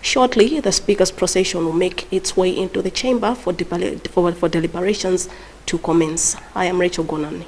Shortly, the Speaker's procession will make its way into the chamber for deliberations to commence. I am Rachel Gonani.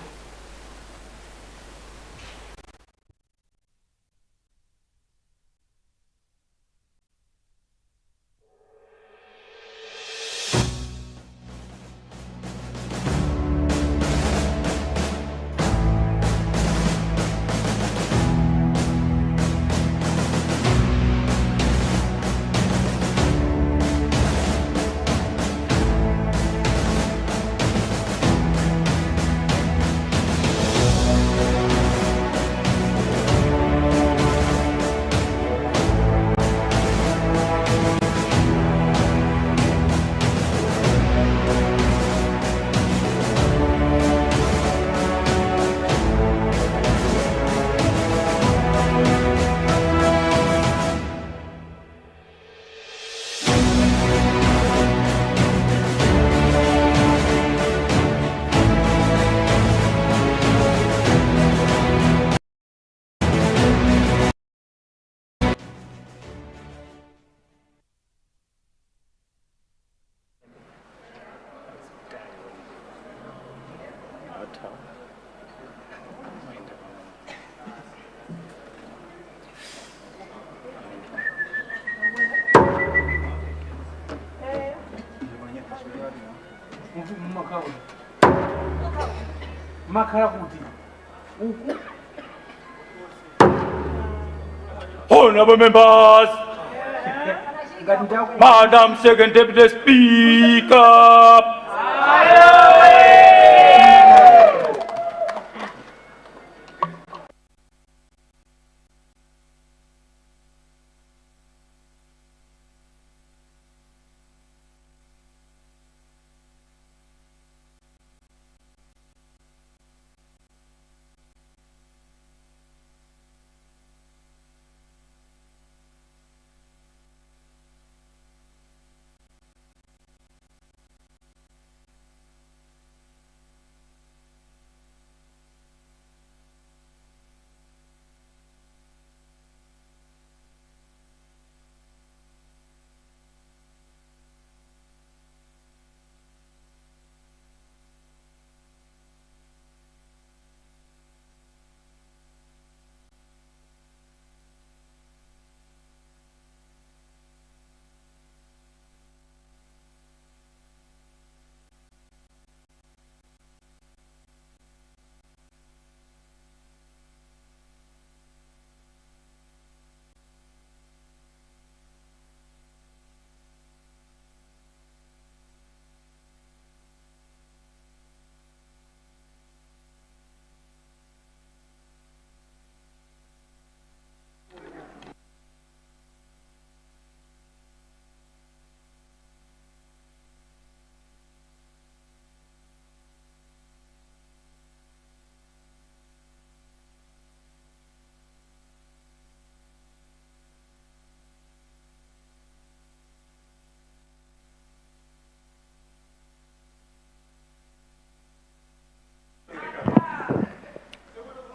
Honorable members, Madam Second Deputy Speaker,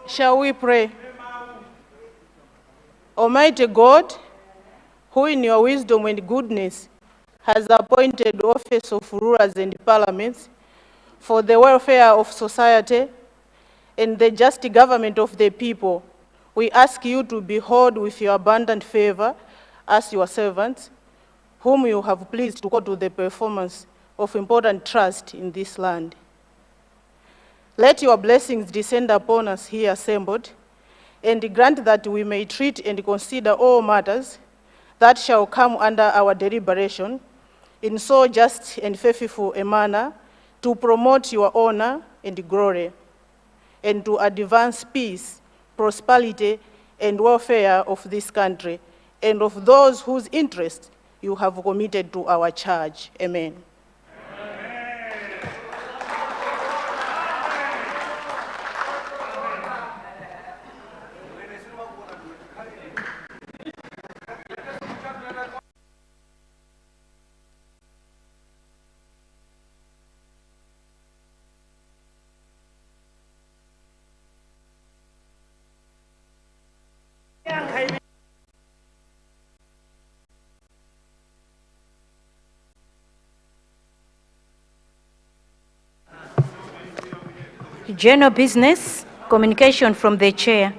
shall we pray? Almighty God, who in your wisdom and goodness has appointed office of rulers and parliaments for the welfare of society and the just government of the people, we ask you to behold with your abundant favor us your servants, whom you have pleased to call to the performance of important trust in this land. Let your blessings descend upon us here assembled, and grant that we may treat and consider all matters that shall come under our deliberation in so just and faithful a manner to promote your honor and glory, and to advance peace, prosperity, and welfare of this country, and of those whose interests you have committed to our charge. Amen. General business, communication from the chair.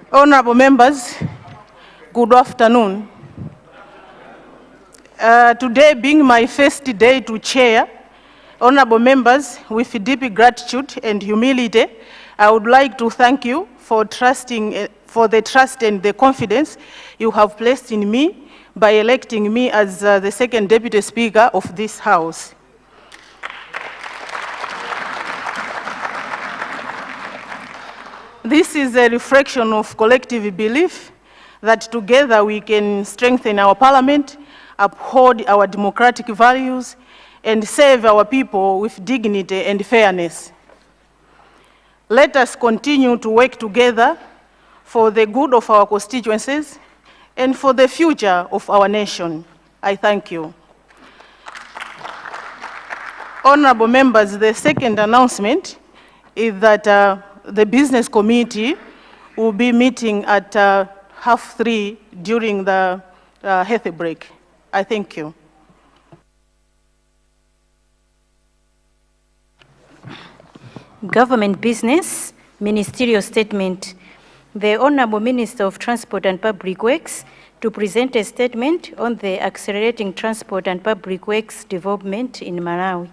Honorable members, good afternoon. Today being my first day to chair, honorable members, with deep gratitude and humility, I would like to thank you for for the trust and the confidence you have placed in me by electing me as the second deputy speaker of this house. This is a reflection of collective belief that together we can strengthen our parliament, uphold our democratic values, and serve our people with dignity and fairness. Let us continue to work together for the good of our constituencies and for the future of our nation. I thank you. Honorable members, the second announcement is that the business committee will be meeting at 3:30 during the health break. I thank you. Government business, ministerial statement. The Honorable Minister of Transport and Public Works to present a statement on the accelerating transport and public works development in Malawi.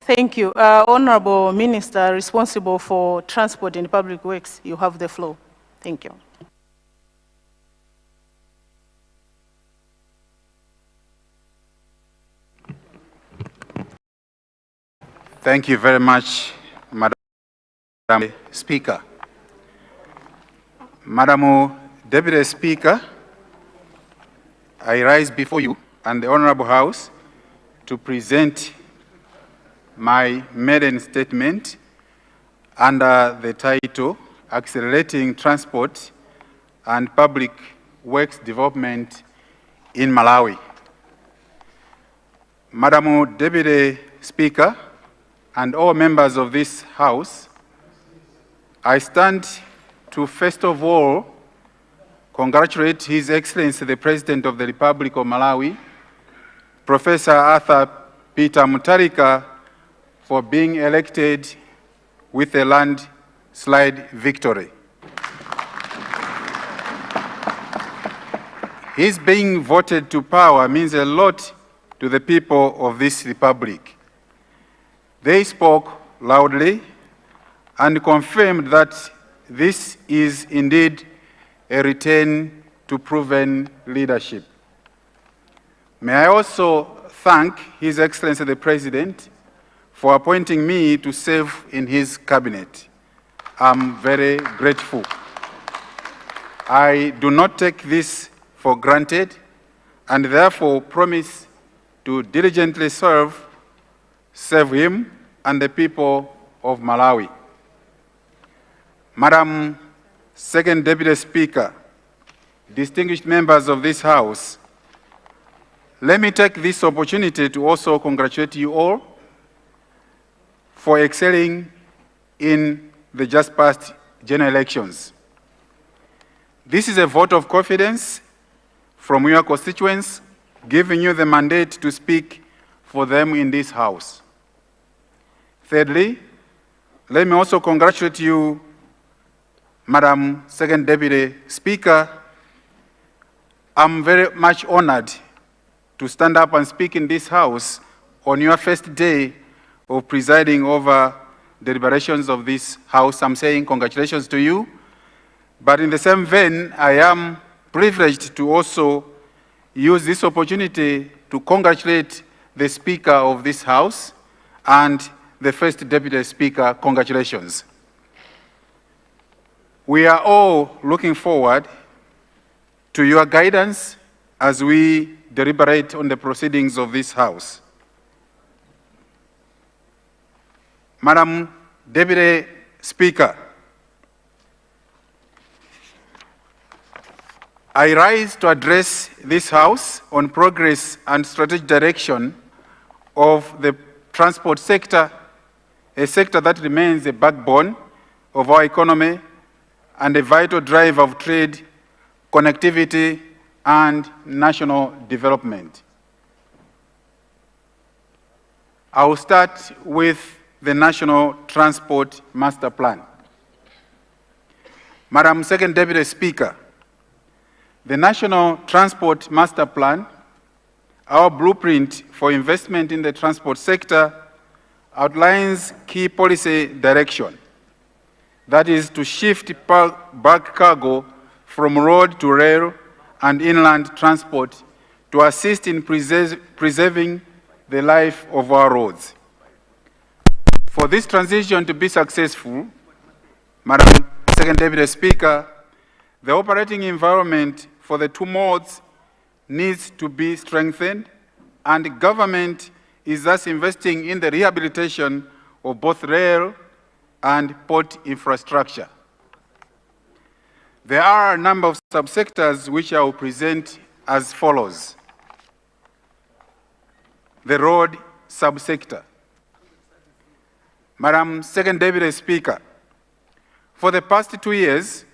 Thank you. Honorable Minister responsible for Transport and Public Works, you have the floor. Thank you. Thank you very much, Madam Speaker. Madam Deputy Speaker, I rise before you and the Honorable House to present my maiden statement under the title Accelerating Transport and Public Works Development in Malawi. Madam Deputy Speaker and all members of this House, I stand to first of all congratulate His Excellency the President of the Republic of Malawi, Professor Arthur Peter Mutharika, for being elected with a landslide victory. His being voted to power means a lot to the people of this republic. They spoke loudly and confirmed that this is indeed a return to proven leadership. May I also thank His Excellency the President for appointing me to serve in his cabinet. I'm very grateful. I do not take this for granted and therefore promise to diligently serve him and the people of Malawi. Madam Second Deputy Speaker, distinguished members of this House, let me take this opportunity to also congratulate you all for excelling in the just past general elections. This is a vote of confidence from your constituents, giving you the mandate to speak for them in this House. Thirdly, let me also congratulate you, Madam Second Deputy Speaker. I'm very much honored to stand up and speak in this House on your first day of presiding over deliberations of this House. I'm saying congratulations to you. But in the same vein, I am privileged to also use this opportunity to congratulate the Speaker of this House and the First Deputy Speaker. Congratulations. We are all looking forward to your guidance as we deliberate on the proceedings of this House. Madam Deputy Speaker, I rise to address this House on progress and strategic direction of the transport sector, a sector that remains the backbone of our economy and a vital driver of trade, connectivity, and national development. I will start with the National Transport Master Plan. Madam Second Deputy Speaker, the National Transport Master Plan, our blueprint for investment in the transport sector, outlines key policy direction. That is to shift bulk cargo from road to rail and inland transport to assist in preserving the life of our roads. For this transition to be successful, Madam Second Deputy Speaker, the operating environment for the two modes needs to be strengthened, and the government is thus investing in the rehabilitation of both rail and port infrastructure. There are a number of subsectors which I will present as follows. The road subsector. Madam Second Deputy Speaker, for the past 2 years,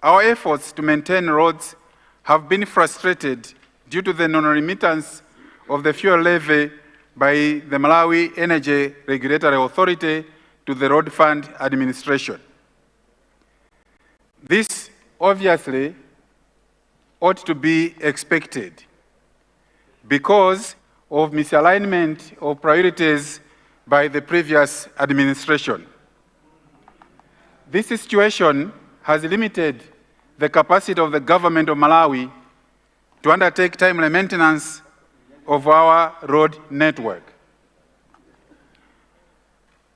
our efforts to maintain roads have been frustrated due to the non-remittance of the fuel levy by the Malawi Energy Regulatory Authority to the Road Fund Administration. This obviously ought to be expected because of misalignment of priorities by the previous administration. This situation has limited the capacity of the government of Malawi to undertake timely maintenance of our road network.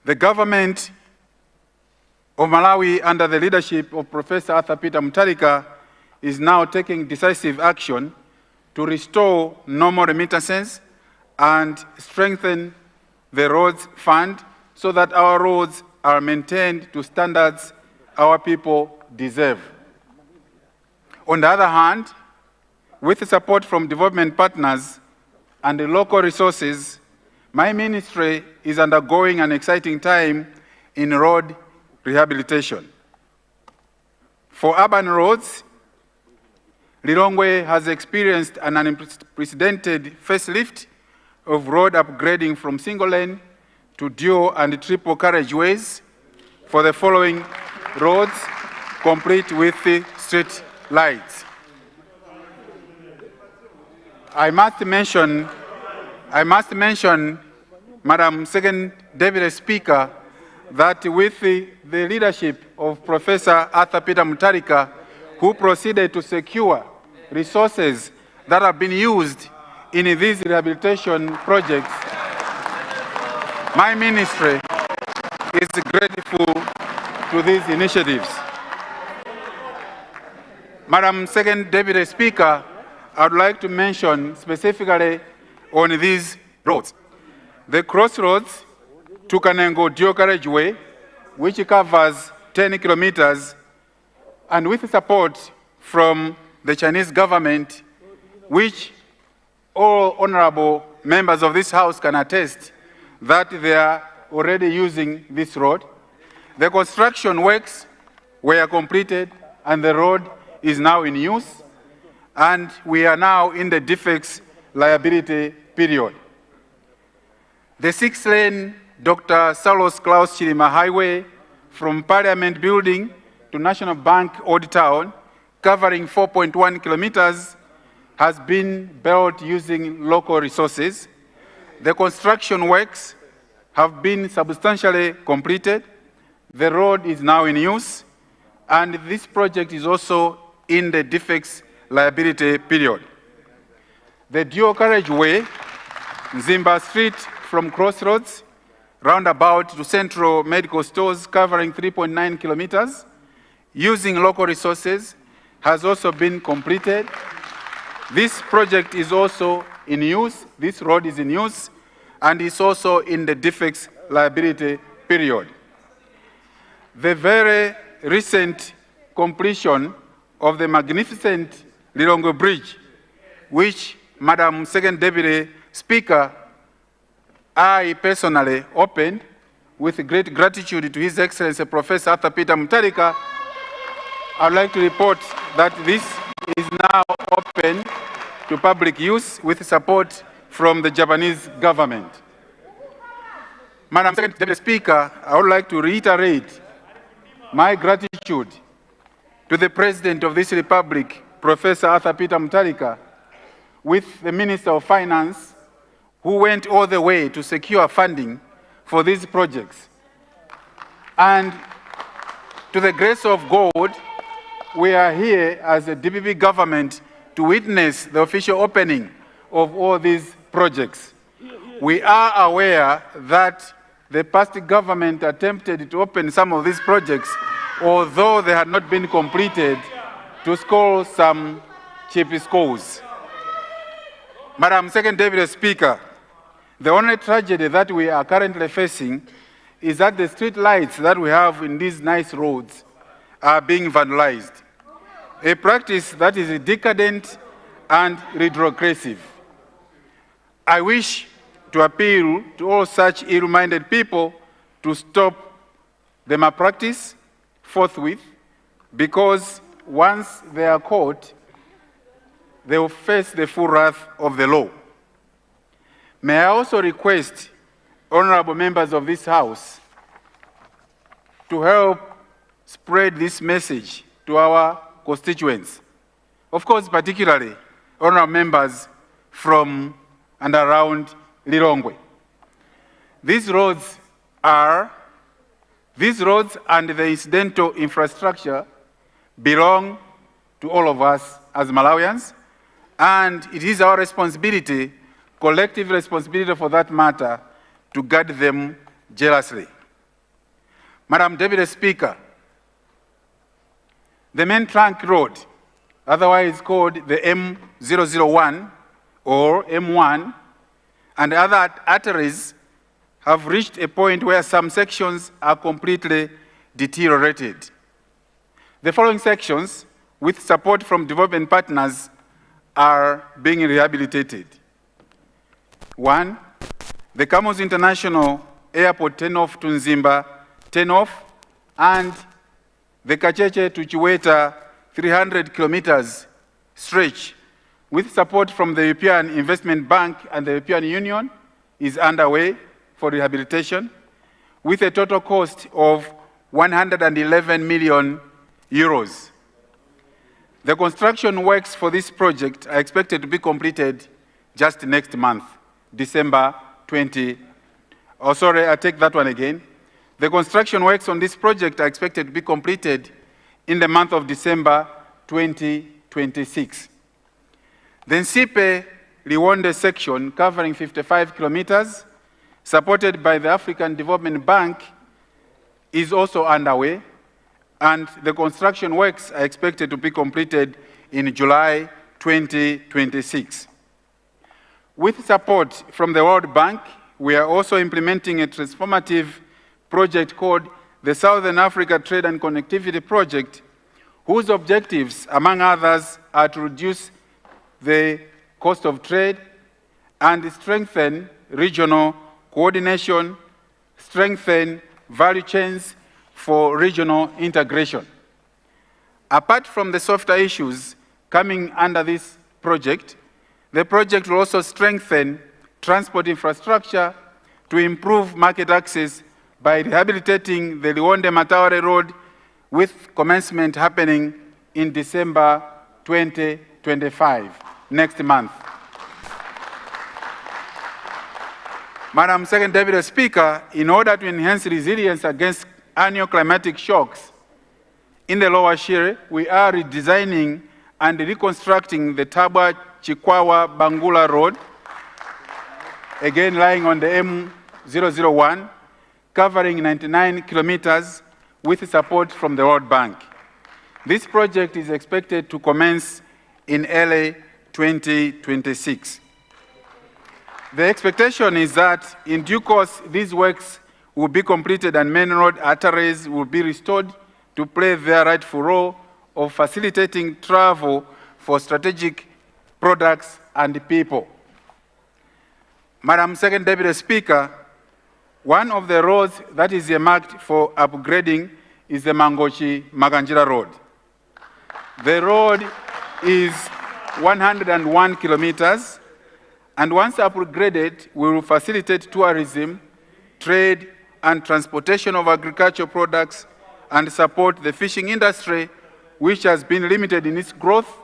The government of Malawi, under the leadership of Professor Arthur Peter Mutharika, is now taking decisive action to restore normal remittances and strengthen the roads fund so that our roads are maintained to standards our people deserve. On the other hand, with support from development partners and the local resources, my ministry is undergoing an exciting time in road rehabilitation. For urban roads, Lilongwe has experienced an unprecedented facelift of road upgrading from single lane to dual and triple carriageways for the following roads, complete with the street lights. I must mention, Madam Second Deputy Speaker, that with the leadership of Professor Arthur Peter Mutharika, who proceeded to secure resources that have been used in these rehabilitation projects, my ministry is grateful to these initiatives. Madam Second Deputy Speaker, I would like to mention specifically on these roads. The crossroads to Kanengo dual carriageway, which covers 10 kilometers, and with support from the Chinese government, which all honorable members of this House can attest that they are already using this road. The construction works were completed and the road is now in use, and we are now in the defects liability period. The 6-lane Dr. Saulos Klaus Chilima Highway from Parliament Building to National Bank Old Town, covering 4.1 kilometers, has been built using local resources. The construction works have been substantially completed. The road is now in use, and this project is also in the defects liability period. The dual carriageway, Zimba Street from Crossroads, roundabout to Central Medical Stores, covering 3.9 kilometers, using local resources, has also been completed. This project is also in use, this road is in use, and is also in the defects liability period. The very recent completion of the magnificent Lilongwe Bridge, which Madam Second Deputy Speaker, I personally opened with great gratitude to His Excellency Professor Arthur Peter Mutharika. I would like to report that this is now open to public use with support from the Japanese government. Madam Second Deputy Speaker, I would like to reiterate my gratitude to the President of this Republic, Professor Arthur Peter Mutharika, with the Minister of Finance, who went all the way to secure funding for these projects. And to the grace of God, we are here as a DPP government to witness the official opening of all these projects. We are aware that the past government attempted to open some of these projects, although they had not been completed, to score some cheap scores. Madam Second Deputy Speaker, the only tragedy that we are currently facing is that the street lights that we have in these nice roads are being vandalized, a practice that is decadent and retrogressive. I wish to appeal to all such ill-minded people to stop the malpractice forthwith, because once they are caught, they will face the full wrath of the law. May I also request honorable members of this House to help spread this message to our constituents, of course, particularly honorable members from and around Lilongwe. These roads and the incidental infrastructure belong to all of us as Malawians, and it is our responsibility, collective responsibility for that matter, to guard them jealously. Madam Deputy Speaker, the main trunk road, otherwise called the M001 or M1, and other arteries have reached a point where some sections are completely deteriorated. The following sections, with support from development partners, are being rehabilitated. 1, the Kamuzu International Airport turn-off to Nzimba turn-off, and the Kacheche to Chiweta 300 kilometers stretch, with support from the European Investment Bank and the European Union, is underway for rehabilitation, with a total cost of 111 million euros. The construction works for this project are expected to be completed just next month, December 20. Oh, sorry, I take that one again. The construction works on this project are expected to be completed in the month of December 2026. The Nsipe Liwonde section, covering 55 kilometers, supported by the African Development Bank, is also underway, and the construction works are expected to be completed in July 2026. With support from the World Bank, we are also implementing a transformative project called the Southern Africa Trade and Connectivity Project, whose objectives, among others, are to reduce the cost of trade and strengthen regional coordination, strengthen value chains for regional integration. Apart from the softer issues coming under this project, the project will also strengthen transport infrastructure to improve market access by rehabilitating the Liwonde-Mataure Road, with commencement happening in December 2025, next month. Madam Second Deputy Speaker, in order to enhance resilience against annual climatic shocks in the Lower Shire, we are redesigning and reconstructing the Tabwa-Chikwawa-Bangula Road, again lying on the M001, covering 99 kilometers with support from the World Bank. This project is expected to commence in early 2026. The expectation is that in due course, these works will be completed and main road arteries will be restored to play their rightful role of facilitating travel for strategic products and people. Madam Second Deputy Speaker, one of the roads that is earmarked for upgrading is the Mangochi-Maganjira Road. The road is 101 kilometers, and once upgraded, will facilitate tourism, trade, and transportation of agricultural products and support the fishing industry, which has been limited in its growth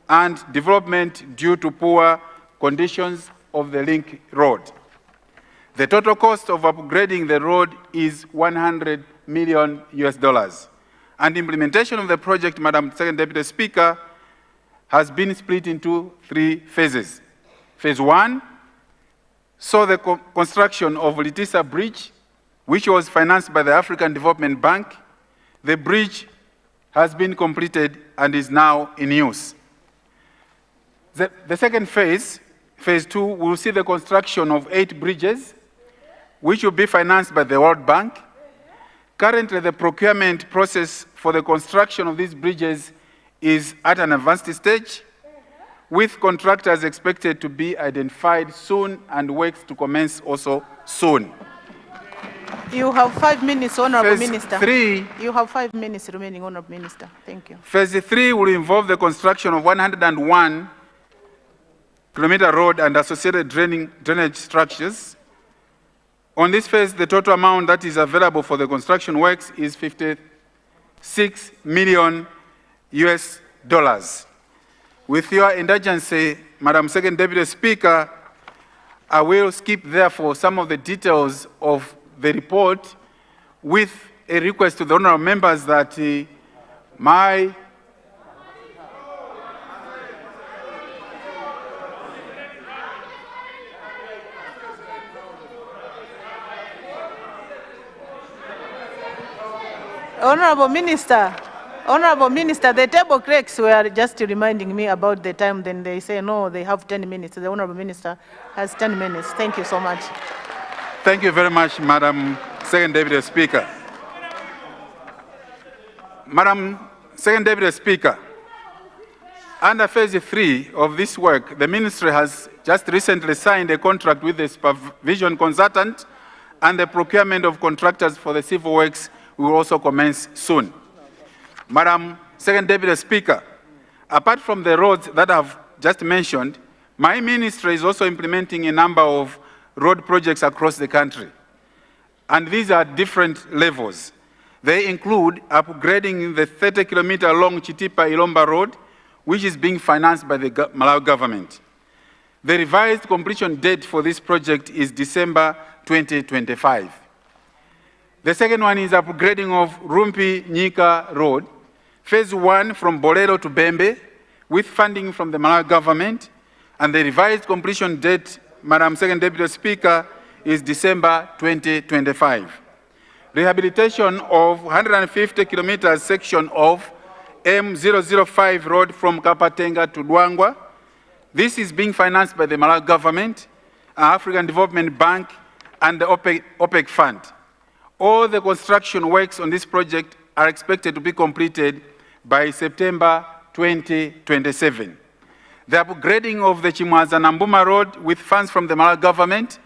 and development due to poor conditions of the link road. The total cost of upgrading the road is $100 million US, and implementation of the project, Madam Second Deputy Speaker, has been split into 3 phases. Phase 1 saw the construction of Litisa Bridge, which was financed by the African Development Bank. The bridge has been completed and is now in use. The second phase, phase 2, will see the construction of 8 bridges, which will be financed by the World Bank. Currently, the procurement process for the construction of these bridges is at an advanced stage, with contractors expected to be identified soon and works to commence also soon. You have 5 minutes, Honorable Minister. 3, You have 5 minutes remaining, Honorable Minister. Thank you. Phase 3 will involve the construction of 101-kilometer road and associated drainage structures. On this phase, the total amount that is available for the construction works is $56 million US. With your indulgence, Madam Second Deputy Speaker, I will skip therefore some of the details of the report with a request to the honorable members that Honorable Minister, the table clerks were just reminding me about the time, then they say, no, they have 10 minutes. The Honorable Minister has 10 minutes. Thank you so much. Thank you very much, Madam Second Deputy Speaker. Madam Second Deputy Speaker, under phase 3 of this work, the Ministry has just recently signed a contract with the supervision consultant, and the procurement of contractors for the civil works will also commence soon. Madam Second Deputy Speaker, apart from the roads that I've just mentioned, my ministry is also implementing a number of road projects across the country. And these are different levels. They include upgrading the 30-kilometer long Chitipa-Ilomba Road, which is being financed by the Malawi government. The revised completion date for this project is December 2025. The second one is upgrading of Rumpi-Nyika Road, phase 1 from Bolero to Bembe, with funding from the Malawi government, and the revised completion date, Madam Second Deputy Speaker, is December 2025. Rehabilitation of 150 kilometers section of M005 road from Kapatenga to Luangwa. This is being financed by the Malawi government, African Development Bank, and the OPEC Fund. All the construction works on this project are expected to be completed by September 2027. The upgrading of the Chimwaza-Nambuma Road with funds from the Malawi government,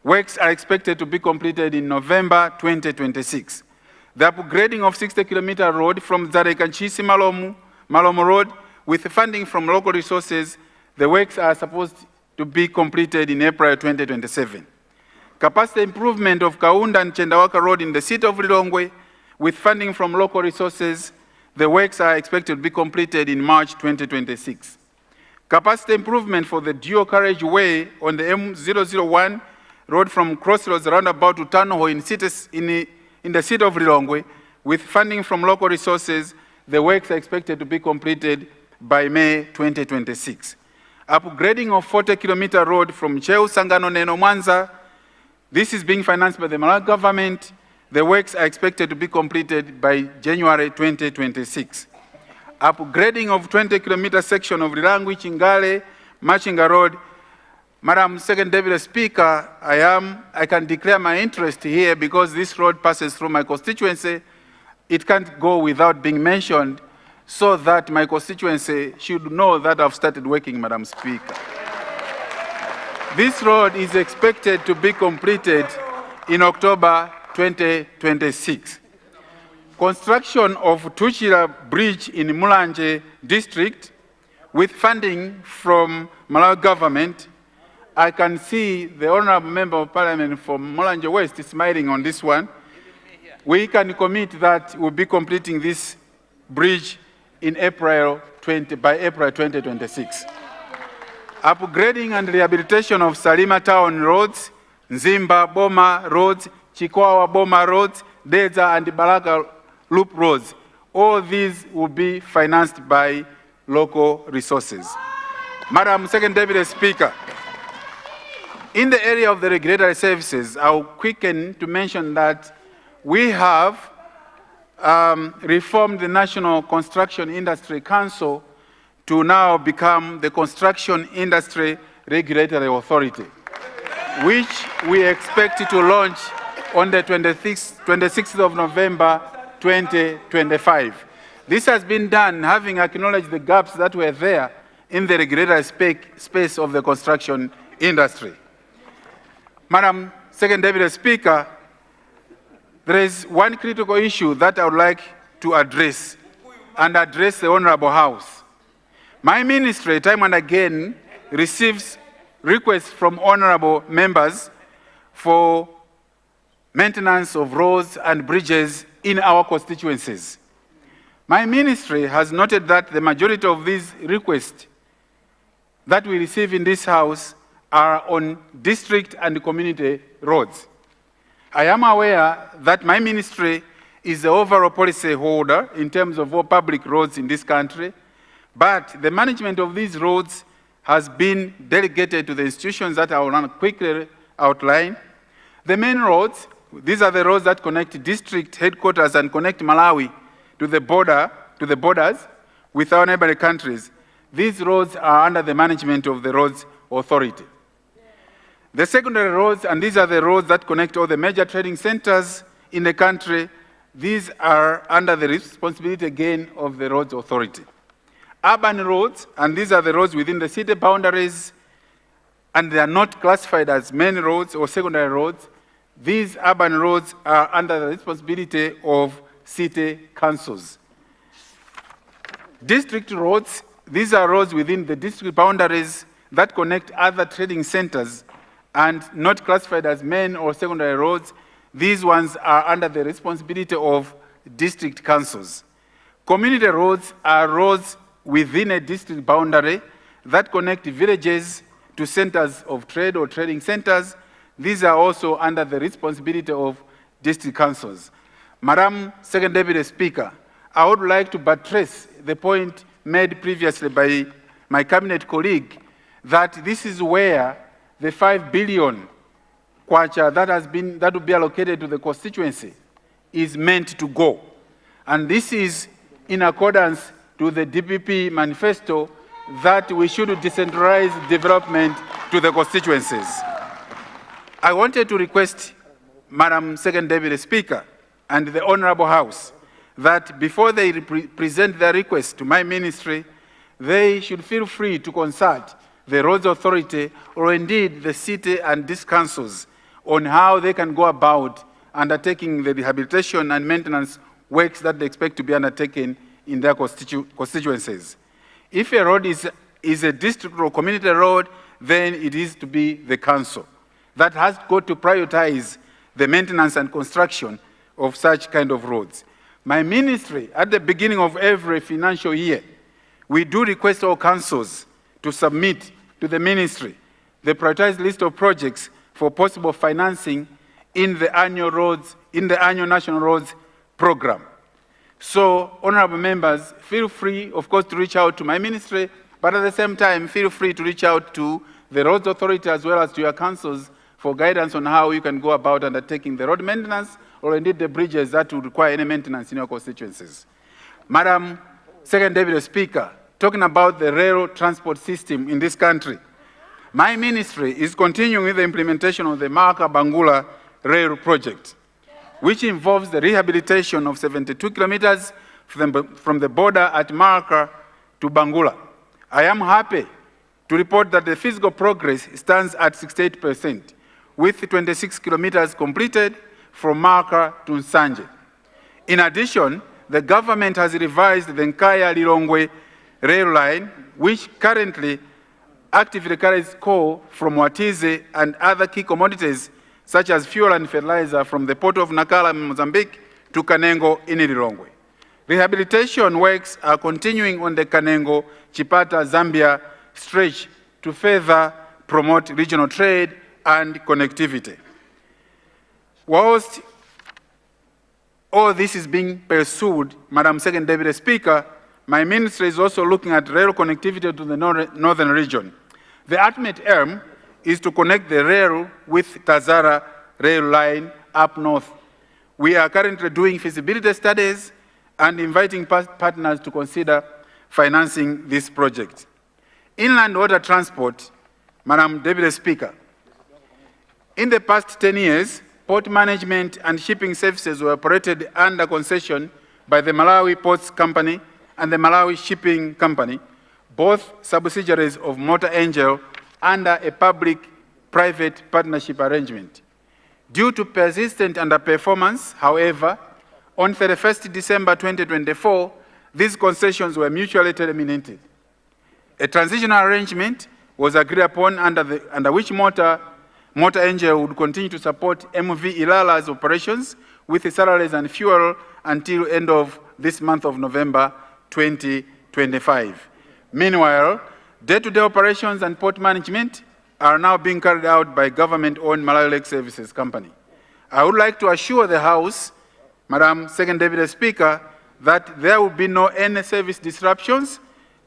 works are expected to be completed in November 2026. The upgrading of 60-kilometer road from Zareka-Nchisi-Malomo Road with funding from local resources, the works are supposed to be completed in April 2027. Capacity improvement of Kaunda and Chendawaka Road in the city of Lilongwe with funding from local resources, the works are expected to be completed in March 2026. Capacity improvement for the dual carriageway on the M001 road from Crossroads roundabout to Tanoho in the city of Lilongwe with funding from local resources, the works are expected to be completed by May 2026. Upgrading of 40-kilometer road from Cheu Sangano Neno Mwanza, this is being financed by the Malawi government. The works are expected to be completed by January 2026. Upgrading of 20-kilometer section of Lilangwe Chingale Machinga Road. Madam Second Deputy Speaker, I can declare my interest here because this road passes through my constituency. It can't go without being mentioned. so that my constituency should know that I've started working, Madam Speaker. This road is expected to be completed in October 2026. Construction of Tuchira Bridge in Mulanje district with funding from Malawi government. I can see the Honorable Member of Parliament from Mulanje West is smiling on this one. We can commit that we'll be completing this bridge in by April 2026. Upgrading and rehabilitation of Salima Town roads, Nzimba Boma roads, Chikwawa Boma roads, Deza and Baraka Loop roads. All these will be financed by local resources. Madam Second Deputy Speaker, in the area of the regulatory services, I'll quicken to mention that we have reformed the National Construction Industry Council to now become the Construction Industry Regulatory Authority, which we expect to launch on the 26th of November 2025. This has been done having acknowledged the gaps that were there in the regulatory space of the construction industry. Madam Second Deputy Speaker, there is one critical issue that I would like to address and address the Honorable House. My ministry, time and again, receives requests from honorable members for maintenance of roads and bridges in our constituencies. My ministry has noted that the majority of these requests that we receive in this House are on district and community roads. I am aware that my ministry is the overall policy holder in terms of all public roads in this country, but the management of these roads has been delegated to the institutions that I will quickly outline. The main roads, these are the roads that connect district headquarters and connect Malawi to the borders with our neighboring countries. These roads are under the management of the Roads Authority. The secondary roads, and these are the roads that connect all the major trading centers in the country, these are under the responsibility again of the Roads Authority. Urban roads, and these are the roads within the city boundaries, and they are not classified as main roads or secondary roads. These urban roads are under the responsibility of city councils. District roads, these are roads within the district boundaries that connect other trading centers and not classified as main or secondary roads. These ones are under the responsibility of district councils. Community roads are roads within a district boundary that connect villages to centers of trade or trading centers. These are also under the responsibility of district councils. Madam Second Deputy Speaker, I would like to buttress the point made previously by my cabinet colleague that this is where the 5 billion kwacha that will be allocated to the constituency is meant to go. And this is in accordance to the DPP manifesto that we should decentralize development to the constituencies. I wanted to request Madam Second Deputy Speaker and the Honorable House that before they present their request to my ministry, they should feel free to consult the Roads Authority or indeed the city and district councils on how they can go about undertaking the rehabilitation and maintenance works that they expect to be undertaken in their constituencies. If a road is a district or community road, then it is to be the council that has got to prioritize the maintenance and construction of such kind of roads. My ministry, at the beginning of every financial year, we do request all councils to submit to the ministry the prioritized list of projects for possible financing in the annual National Roads Program. So, honorable members, feel free, of course, to reach out to my ministry, but at the same time, feel free to reach out to the Roads Authority as well as to your councils for guidance on how you can go about undertaking the road maintenance or indeed the bridges that would require any maintenance in your constituencies. Madam Second Deputy Speaker, talking about the rail transport system in this country, my ministry is continuing with the implementation of the Maka-Bangula rail project, which involves the rehabilitation of 72 kilometers from the border at Marka to Bangula. I am happy to report that the physical progress stands at 68%, with 26 kilometers completed from Marka to Nsanje. In addition, the government has revised the Nkaya-Lilongwe rail line, which currently actively carries coal from Watize and other key commodities such as fuel and fertilizer from the port of Nakala, Mozambique, to Kanengo in Lilongwe. Rehabilitation works are continuing on the Kanengo-Chipata-Zambia stretch to further promote regional trade and connectivity. Whilst all this is being pursued, Madam Second Deputy Speaker, my ministry is also looking at rail connectivity to the northern region. The ultimate aim is to connect the rail with Tazara rail line up north. We are currently doing feasibility studies and inviting partners to consider financing this project. Inland water transport, Madam Deputy Speaker, in the past 10 years, port management and shipping services were operated under concession by the Malawi Ports Company and the Malawi Shipping Company, both subsidiaries of Motor Angel, under a public-private partnership arrangement. Due to persistent underperformance, however, on 31st December 2024, these concessions were mutually terminated. A transitional arrangement was agreed upon under which Motor Angel would continue to support MV Ilala's operations with salaries and fuel until end of this month of November 2025. Meanwhile, day-to-day operations and port management are now being carried out by government-owned Malawi Lake Services Company. I would like to assure the House, Madam Second Deputy Speaker, that there will be no any service disruptions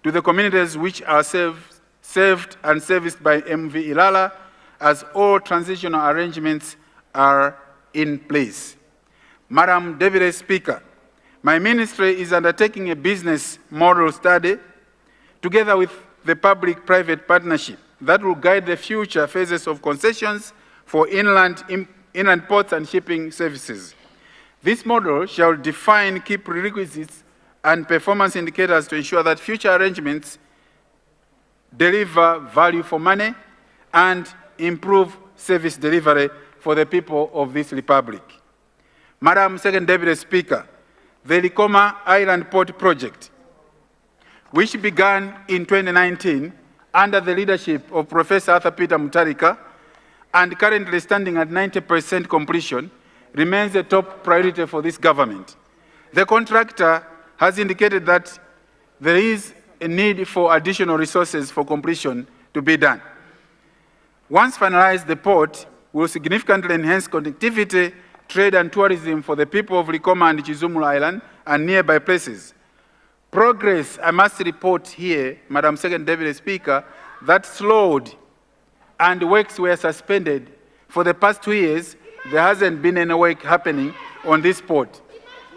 to the communities which are served and serviced by MV Ilala, as all transitional arrangements are in place. Madam Deputy Speaker, my ministry is undertaking a business model study together with the public-private partnership that will guide the future phases of concessions for inland ports and shipping services. This model shall define key prerequisites and performance indicators to ensure that future arrangements deliver value for money and improve service delivery for the people of this republic. Madam Second Deputy Speaker, the Likoma Island Port Project, which began in 2019 under the leadership of Professor Arthur Peter Mutharika and currently standing at 90% completion, remains a top priority for this government. The contractor has indicated that there is a need for additional resources for completion to be done. Once finalized, the port will significantly enhance connectivity, trade and tourism for the people of Likoma and Chizumulu Island and nearby places. Progress, I must report here, Madam Second Deputy Speaker, that slowed and works were suspended. For the past 2 years, there hasn't been any work happening on this port.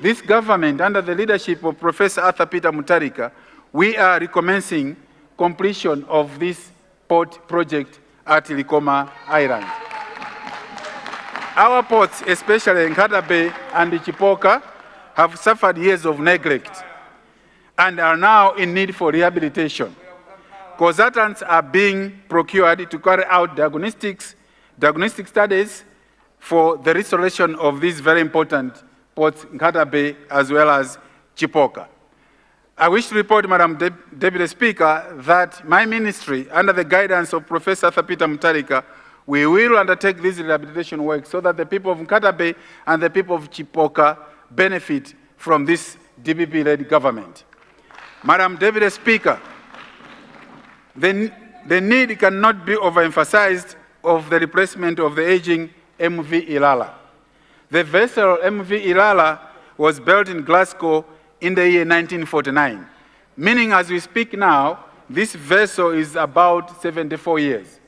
This government, under the leadership of Professor Arthur Peter Mutharika, we are recommencing completion of this port project at Likoma Island. Our ports, especially Nkata Bay and Chipoka, have suffered years of neglect and are now in need for rehabilitation. Consultants are being procured to carry out diagnostic studies for the restoration of these very important ports, Nkata Bay as well as Chipoka. I wish to report, Madam Deputy Speaker, that my ministry, under the guidance of Professor Arthur Peter Mutharika, we will undertake this rehabilitation work so that the people of Nkata Bay and the people of Chipoka benefit from this DPP-led government. Madam Deputy Speaker, the need cannot be overemphasized of the replacement of the aging MV Ilala. The vessel MV Ilala was built in Glasgow in the year 1949, meaning as we speak now, this vessel is about 74 years.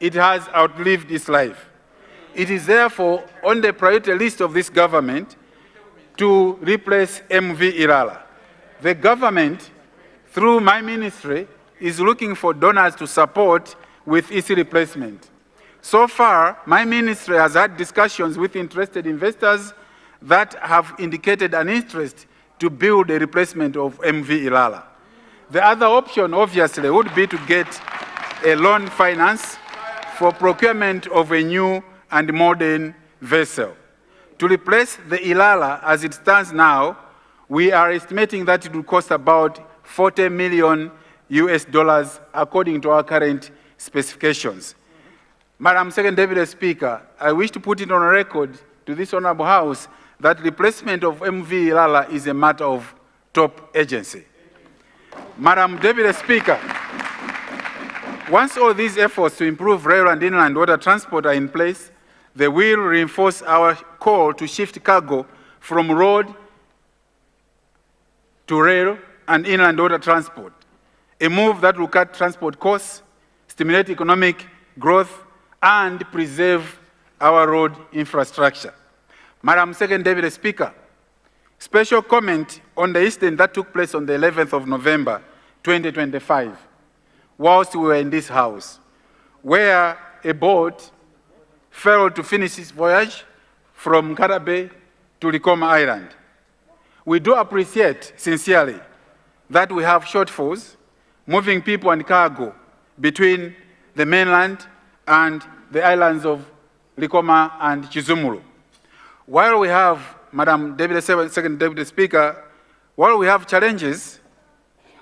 It has outlived its life. It is therefore on the priority list of this government to replace MV Ilala. The government, through my ministry, is looking for donors to support with its replacement. So far, my ministry has had discussions with interested investors that have indicated an interest to build a replacement of MV Ilala. The other option, obviously, would be to get a loan finance for procurement of a new and modern vessel. To replace the Ilala as it stands now, we are estimating that it will cost about 40 million US dollars according to our current specifications. Madam Second Deputy Speaker, I wish to put it on record to this Honorable House that replacement of MV Ilala is a matter of top agency. Madam Deputy Speaker, once all these efforts to improve rail and inland water transport are in place, they will reinforce our call to shift cargo from road to rail and inland water transport, a move that will cut transport costs, stimulate economic growth, and preserve our road infrastructure. Madam Second Deputy Speaker, special comment on the incident that took place on the 11th of November, 2025, whilst we were in this house, where a boat failed to finish its voyage from Karabe to Likoma Island. We do appreciate sincerely that we have shortfalls moving people and cargo between the mainland and the islands of Likoma and Chizumulu. While we have, Madam Second Deputy Speaker, while we have challenges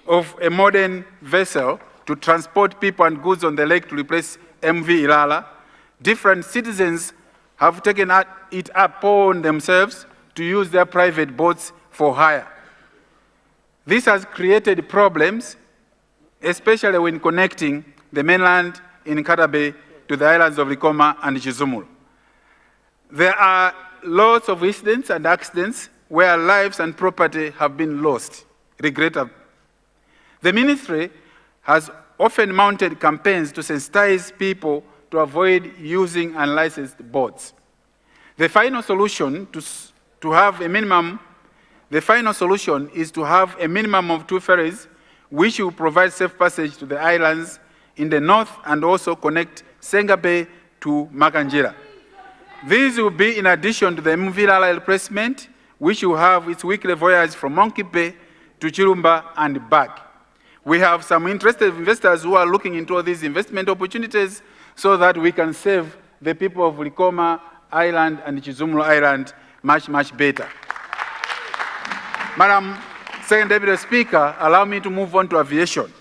of a modern vessel to transport people and goods on the lake to replace MV Ilala, different citizens have taken it upon themselves to use their private boats for hire. This has created problems, especially when connecting the mainland in Karabe to the islands of Likoma and Chizumulu. There are lots of incidents and accidents where lives and property have been lost, regrettably. The ministry has often mounted campaigns to sensitize people to avoid using unlicensed boats. The final solution is to have a minimum of 2 ferries, which will provide safe passage to the islands in the north and also connect Senga Bay to Makanjira. These will be in addition to the MV Ilala replacement, which will have its weekly voyage from Monkey Bay to Chirumba and back. We have some interested investors who are looking into all these investment opportunities so that we can save the people of Likoma Island and Chizumulu Island much, much better. Madam Second Deputy Speaker, allow me to move on to aviation.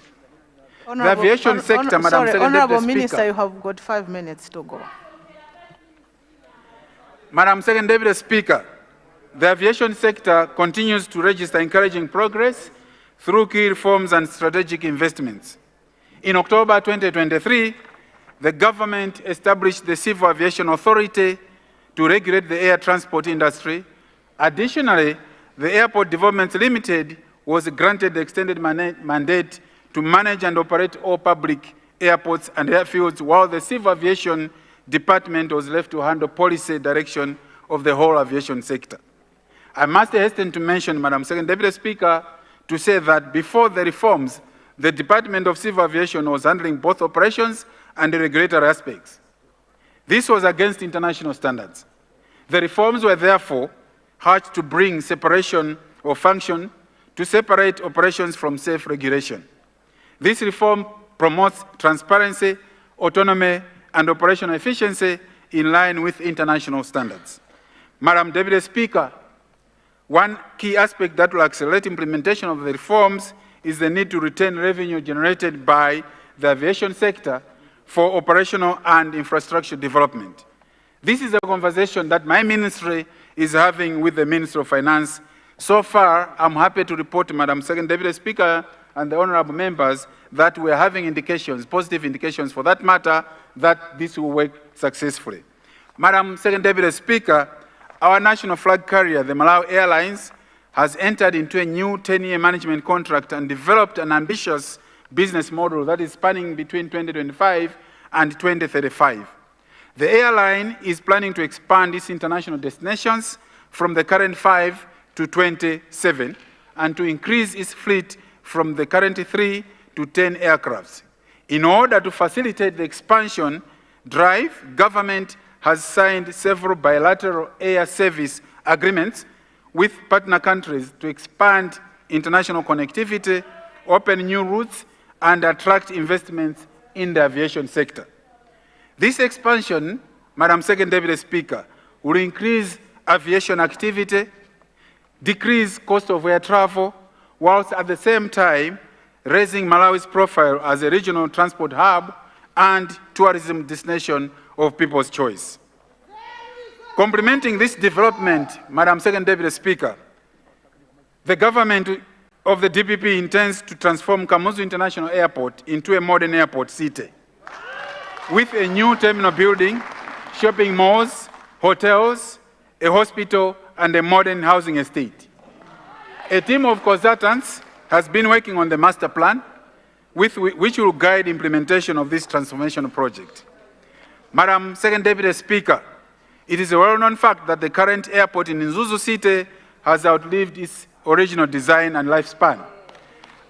The aviation sector, Madam Second Deputy Honorable Speaker. Minister, you have got 5 minutes to go. Madam Second Deputy Speaker, the aviation sector continues to register encouraging progress through key reforms and strategic investments. In October 2023, the government established the Civil Aviation Authority to regulate the air transport industry. Additionally, the Airport Development Limited was granted the extended mandate to manage and operate all public airports and airfields, while the Civil Aviation Department was left to handle policy direction of the whole aviation sector. I must hasten to mention, Madam Second Deputy Speaker, to say that before the reforms, the Department of Civil Aviation was handling both operations and the regulatory aspects. This was against international standards. The reforms were therefore had to bring separation of function to separate operations from self-regulation. This reform promotes transparency, autonomy, and operational efficiency in line with international standards. Madam Deputy Speaker, one key aspect that will accelerate implementation of the reforms is the need to retain revenue generated by the aviation sector for operational and infrastructure development. This is a conversation that my ministry is having with the Minister of Finance. So far, I'm happy to report to Madam Second Deputy Speaker and the honorable members that we are having indications, positive indications for that matter, that this will work successfully. Madam Second Deputy Speaker, our national flag carrier, the Malawi Airlines, has entered into a new 10-year management contract and developed an ambitious business model that is spanning between 2025 and 2035. The airline is planning to expand its international destinations from the current 5 to 27 and to increase its fleet from the current 3 to 10 aircrafts. In order to facilitate the expansion drive, government has signed several bilateral air service agreements with partner countries to expand international connectivity, open new routes, and attract investments in the aviation sector. This expansion, Madam Second Deputy Speaker, will increase aviation activity, decrease cost of air travel, whilst at the same time raising Malawi's profile as a regional transport hub and tourism destination of people's choice. Complementing this development, Madam Second Deputy Speaker, the government of the DPP intends to transform Kamuzu International Airport into a modern airport city with a new terminal building, shopping malls, hotels, a hospital, and a modern housing estate. A team of consultants has been working on the master plan, which will guide implementation of this transformation project. Madam Second Deputy Speaker, it is a well-known fact that the current airport in Zuzu City has outlived its original design and lifespan.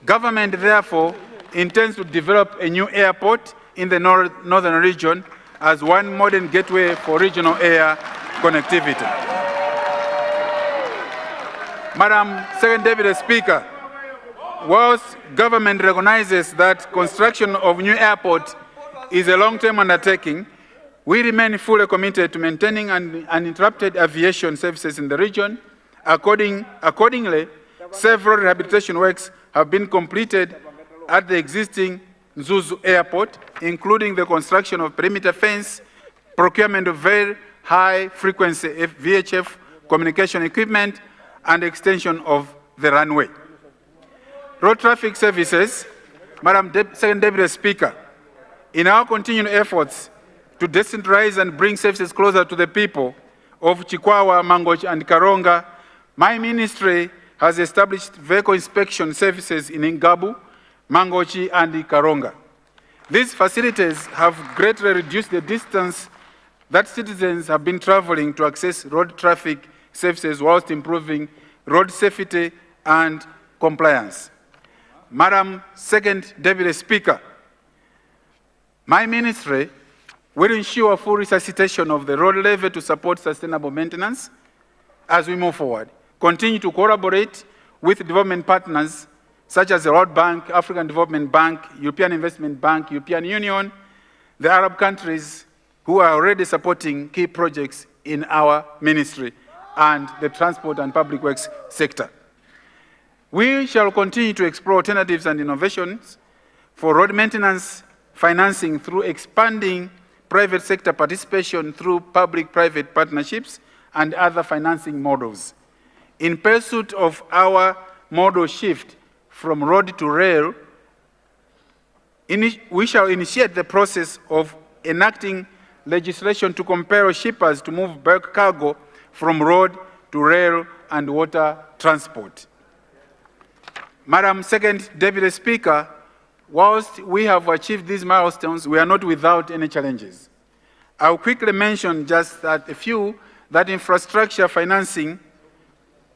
Government, therefore, intends to develop a new airport in the northern region as one modern gateway for regional air connectivity. Madam Second Deputy Speaker, whilst government recognizes that construction of new airport is a long-term undertaking, we remain fully committed to maintaining uninterrupted aviation services in the region. Accordingly, several rehabilitation works have been completed at the existing Zuzu Airport, including the construction of perimeter fence, procurement of very high-frequency VHF communication equipment, and extension of the runway. Road traffic services, Madam Second Deputy Speaker, in our continued efforts to decentralize and bring services closer to the people of Chikwawa, Mangochi, and Karonga, my ministry has established vehicle inspection services in Ngabu, Mangochi, and Karonga. These facilities have greatly reduced the distance that citizens have been traveling to access road traffic services whilst improving road safety and compliance. Madam Second Deputy Speaker, my ministry will ensure full resuscitation of the road levy to support sustainable maintenance as we move forward. Continue to collaborate with development partners such as the World Bank, African Development Bank, European Investment Bank, European Union, the Arab countries who are already supporting key projects in our ministry and the transport and public works sector. We shall continue to explore alternatives and innovations for road maintenance financing through expanding private sector participation through public-private partnerships and other financing models. In pursuit of our model shift from road to rail, we shall initiate the process of enacting legislation to compel shippers to move bulk cargo from road to rail and water transport. Madam Second Deputy Speaker, whilst we have achieved these milestones, we are not without any challenges. I'll quickly mention just that a few, that infrastructure financing,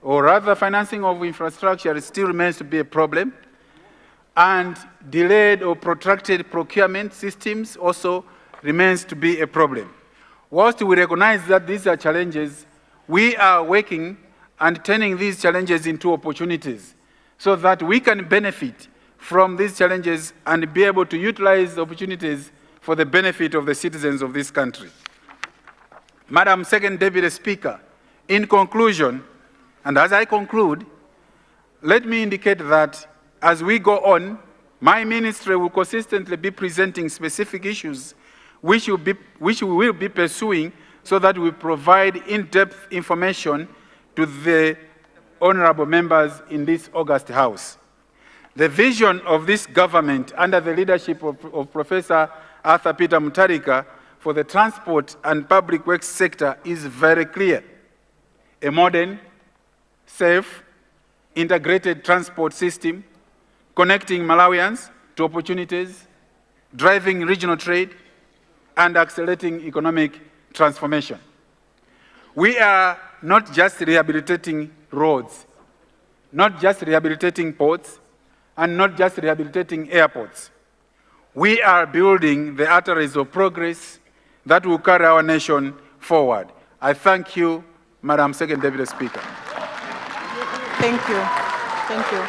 or rather financing of infrastructure still remains to be a problem, and delayed or protracted procurement systems also remains to be a problem. Whilst we recognize that these are challenges, we are working and turning these challenges into opportunities so that we can benefit from these challenges and be able to utilize opportunities for the benefit of the citizens of this country. Madam Second Deputy Speaker, in conclusion, and as I conclude, let me indicate that as we go on, my ministry will consistently be presenting specific issues which we will be pursuing so that we provide in-depth information to the honorable members in this august House. The vision of this government under the leadership of Professor Arthur Peter Mutharika for the transport and public works sector is very clear. A modern, safe, integrated transport system connecting Malawians to opportunities, driving regional trade, and accelerating economic transformation. We are not just rehabilitating roads, not just rehabilitating ports, and not just rehabilitating airports. We are building the arteries of progress that will carry our nation forward. I thank you, Madam Second Deputy Speaker. Thank you. Thank you.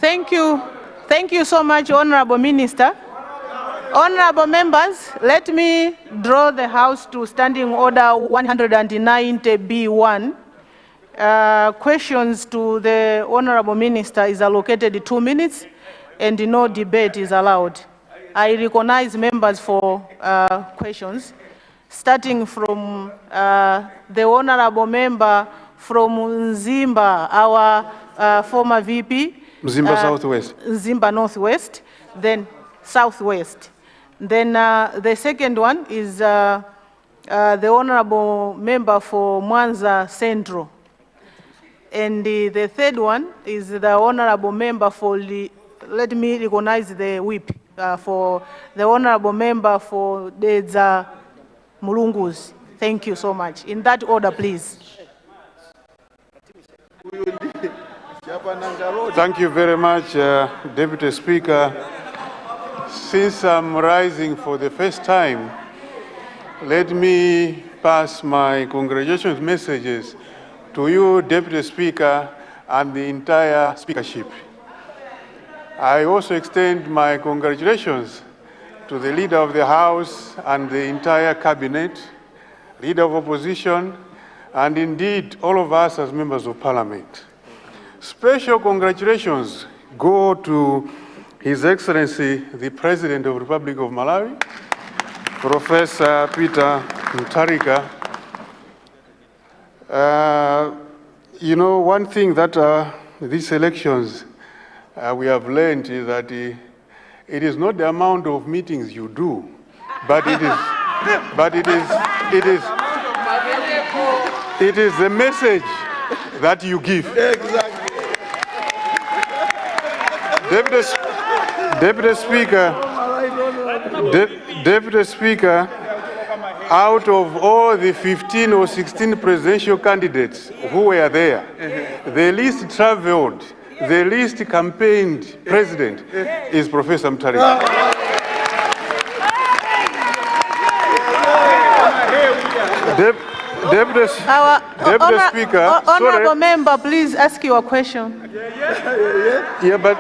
Thank you. Thank you so much, Honorable Minister. Honorable members, let me draw the House to Standing Order 190B1. Questions to the Honorable Minister is allocated 2 minutes and no debate is allowed. I recognize members for questions, starting from the Honorable Member from Nzimba, our former VP. Nzimba Southwest. Nzimba Northwest, then Southwest. Then the second one is the Honorable Member for Mwanza Central. And the third one is the Honorable Member for, let me recognize the whip, for the Honorable Member for Dedza Mulungus. Thank you so much. In that order, please. Thank you very much, Deputy Speaker. Since I'm rising for the first time, let me pass my congratulations messages to you, Deputy Speaker, and the entire speakership. I also extend my congratulations to the Leader of the House and the entire Cabinet, Leader of Opposition, and indeed all of us as members of Parliament. Special congratulations go to His Excellency, the President of the Republic of Malawi, Professor Peter Mutharika. You know, one thing that these elections we have learned is that it is not the amount of meetings you do, but it is the message that you give. Exactly. Deputy Speaker, out of all the 15 or 16 presidential candidates who were there, the least traveled, the least campaigned president is Professor Mutharika. Deputy Speaker, Honorable Member, please ask your question. Yeah, but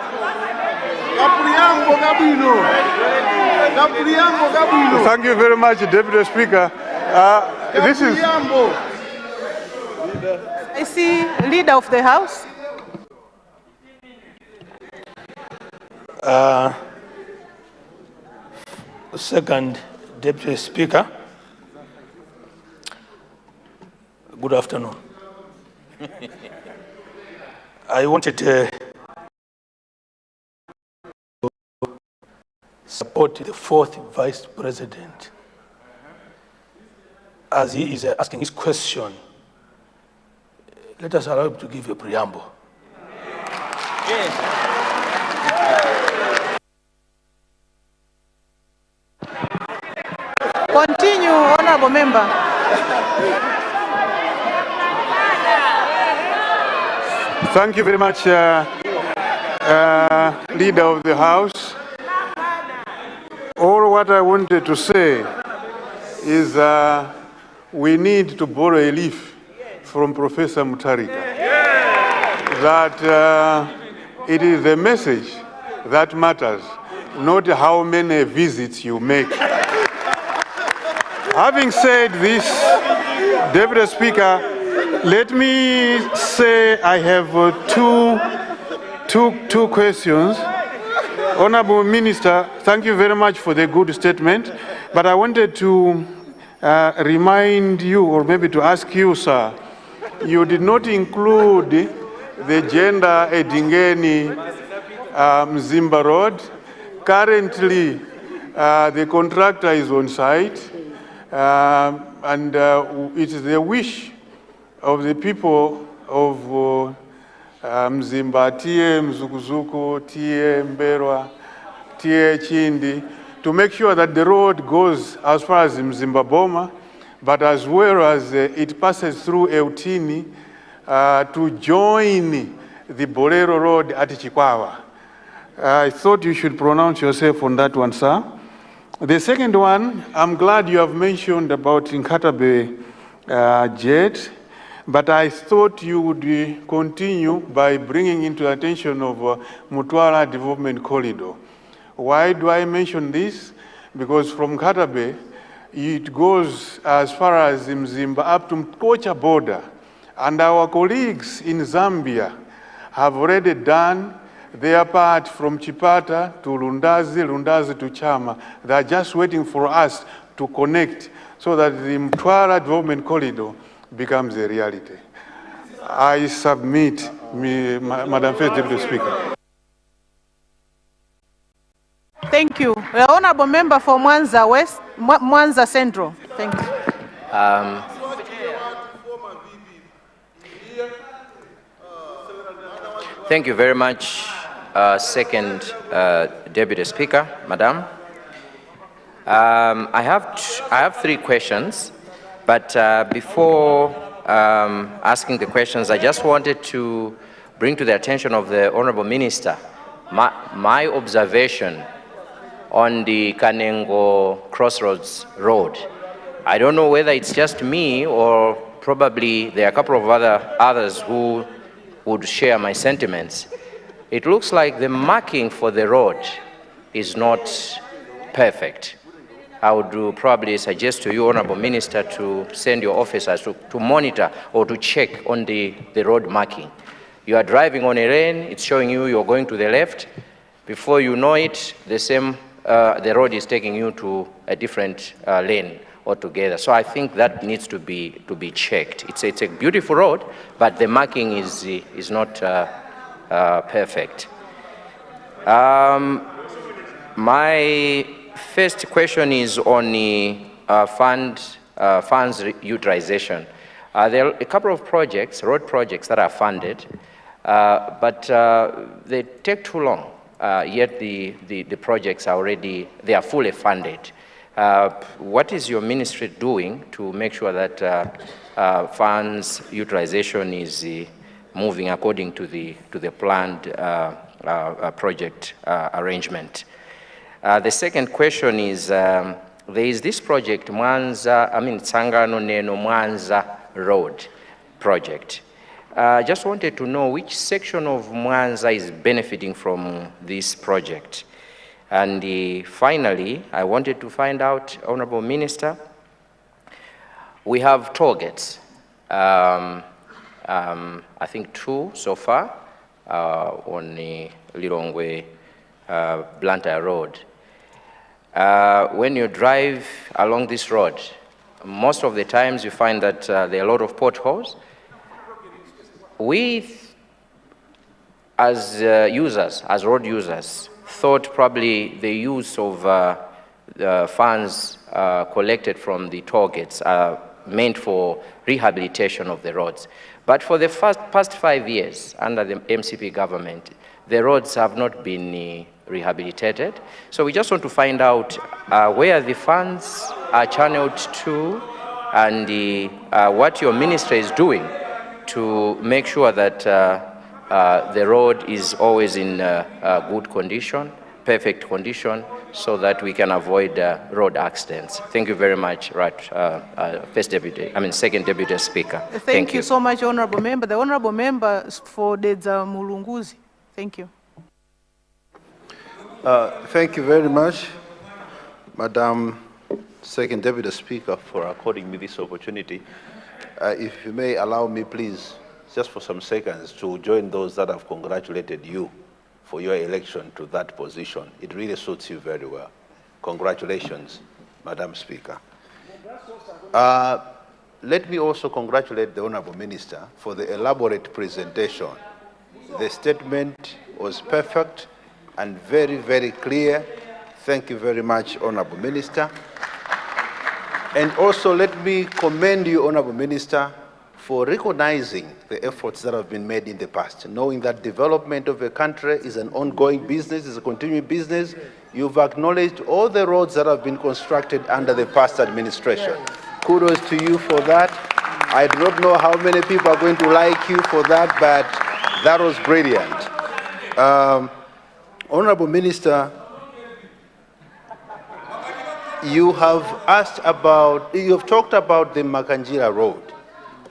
thank you very much, Deputy Speaker. This is. I see Leader of the House. Second Deputy Speaker, good afternoon. I wanted to support the fourth Vice President as he is asking his question. Let us allow him to give a preamble. Yes. Continue, Honorable Member. Thank you very much, Leader of the House. All what I wanted to say is we need to borrow a leaf from Professor Mutharika. That it is the message that matters, not how many visits you make. Having said this, Deputy Speaker, let me say I have two questions. Honorable Minister, thank you very much for the good statement, but I wanted to remind you, or maybe to ask you, sir, you did not include the gender Edingeni Mzimba Road. Currently, The contractor is on site, and it is the wish of the people of Mzimba, Tie Mzukuzuku, Tie Mberwa, Tie Chindi, to make sure that the road goes as far as Mzimba Boma, but as well as it passes through Eutini to join the Bolero Road at Chikwawa. I thought you should pronounce yourself on that one, sir. The second one, I'm glad you have mentioned about Nkatabe jet, but I thought you would continue by bringing into attention of Mutwara Development Corridor. Why do I mention this? Because from Nkatabe, it goes as far as Mzimba up to Mkocha border, and our colleagues in Zambia have already done their part from Chipata to Lundazi, Lundazi to Chama. They are just waiting for us to connect so that the Mtwara Development Corridor becomes a reality. I submit, Madam First Deputy Speaker. Thank you. The Honorable Member for Mwanza West, Mwanza Central. Thank you. Thank you very much, Second Deputy Speaker, Madam. I have three questions, but before asking the questions, I just wanted to bring to the attention of the Honorable Minister my observation on the Kanengo Crossroads Road. I don't know whether it's just me or probably there are a couple of others who would share my sentiments. It looks like the marking for the road is not perfect. I would probably suggest to you, Honorable Minister, to send your officers to monitor or to check on the road marking. You are driving on a lane, it's showing you're going to the left. Before you know it, the road is taking you to a different lane altogether. So I think that needs to be checked. It's a beautiful road, but the marking is not perfect. My first question is on the funds utilization. There are a couple of projects, road projects that are funded, but they take too long. Yet the projects are already, they are fully funded. What is your ministry doing to make sure that funds utilization is moving according to the planned project arrangement? The second question is, there is this project, Tsangano Neno Mwanza Road project. I just wanted to know which section of Mwanza is benefiting from this project. And finally, I wanted to find out, Honorable Minister, we have toll gates. I think 2 so far on the Lilongwe Blantyre Road. When you drive along this road, most of the times you find that there are a lot of potholes. We, as users, as road users, thought probably the use of the funds collected from the toll gates are meant for rehabilitation of the roads. But for the past 5 years, under the MCP government, the roads have not been rehabilitated. So we just want to find out where the funds are channeled to and what your ministry is doing to make sure that the road is always in good condition, perfect condition, so that we can avoid road accidents. Thank you very much, Second Deputy Speaker. Thank you so much, Honorable Member. The Honorable Member for Dedza Mulunguzi. Thank you. Thank you very much, Madam Second Deputy Speaker, for according me this opportunity. If you may allow me, please, just for some seconds, to join those that have congratulated you for your election to that position. It really suits you very well. Congratulations, Madam Speaker. Let me also congratulate the Honorable Minister for the elaborate presentation. The statement was perfect and very, very clear. Thank you very much, Honorable Minister. And also let me commend you, Honorable Minister, for recognizing the efforts that have been made in the past, knowing that development of a country is an ongoing business, is a continuing business. You've acknowledged all the roads that have been constructed under the past administration. Kudos to you for that. I do not know how many people are going to like you for that, but that was brilliant. Honorable Minister, you have talked about the Makanjira Road.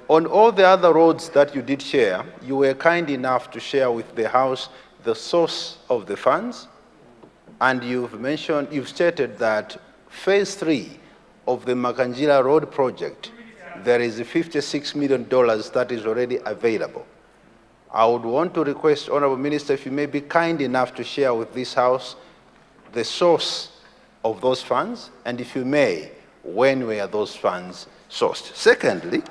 On all the other roads that you did share, you were kind enough to share with the House the source of the funds, and you've stated that phase 3 of the Makanjira Road project, there is $56 million that is already available. I would want to request, Honorable Minister, if you may be kind enough to share with this House the source of those funds, and if you may, when were those funds sourced? Secondly,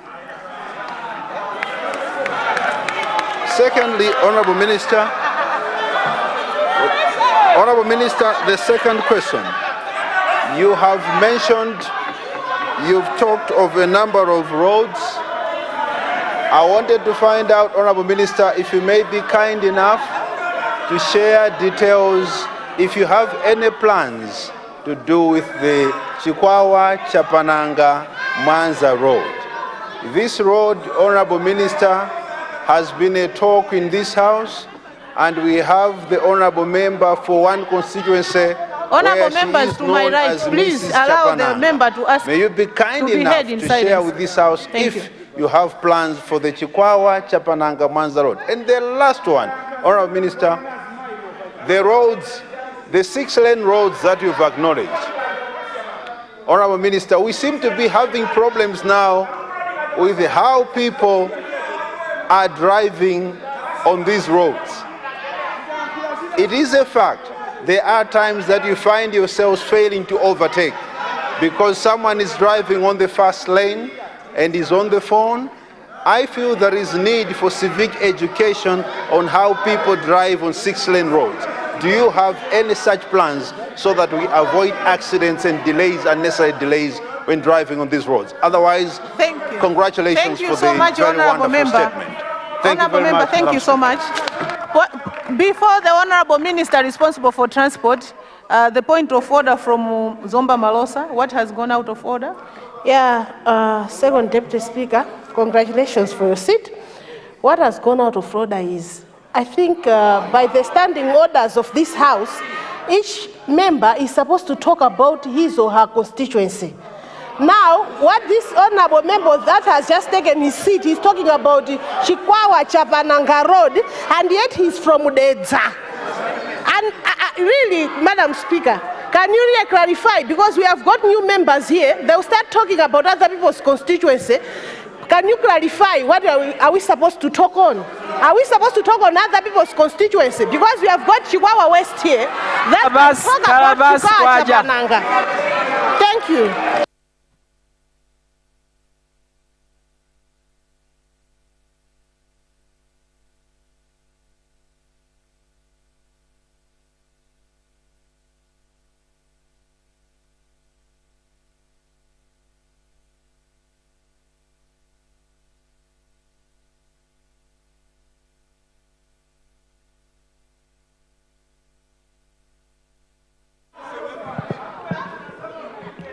Honorable Minister, the second question. You have mentioned, you've talked of a number of roads. I wanted to find out, Honorable Minister, if you may be kind enough to share details, if you have any plans to do with the Chikwawa Chapananga Mwanza Road. This road, Honorable Minister, has been a talk in this House, and we have the Honorable Member for one constituency. Honorable members to my right, please allow the member to ask. May you be kind enough to share with this House if you have plans for the Chikwawa Chapananga Mwanza Road. And the last one, Honorable Minister, the roads, the 6-lane roads that you've acknowledged. Honorable Minister, we seem to be having problems now with how people are driving on these roads. It is a fact, there are times that you find yourselves failing to overtake because someone is driving on the fast lane and is on the phone. I feel there is need for civic education on how people drive on 6-lane roads. Do you have any such plans so that we avoid accidents and delays, unnecessary delays when driving on these roads? Otherwise, congratulations for the very wonderful statement. Thank you very much. Thank you so much. Before the Honorable Minister responsible for transport, the point of order from Zomba Malosa, what has gone out of order? Yeah, Second Deputy Speaker, congratulations for your seat. What has gone out of order is, I think by the standing orders of this House, each member is supposed to talk about his or her constituency. Now, what this honorable member that has just taken his seat, he's talking about Chikwawa Chapananga Road, and yet he's from Udedza. And really, Madam Speaker, can you really clarify, because we have got new members here, they'll start talking about other people's constituency. Can you clarify what are we supposed to talk on? Are we supposed to talk on other people's constituency? Because we have got Chihuahua West here. Let's talk about Chikwawa Chapananga. Thank you.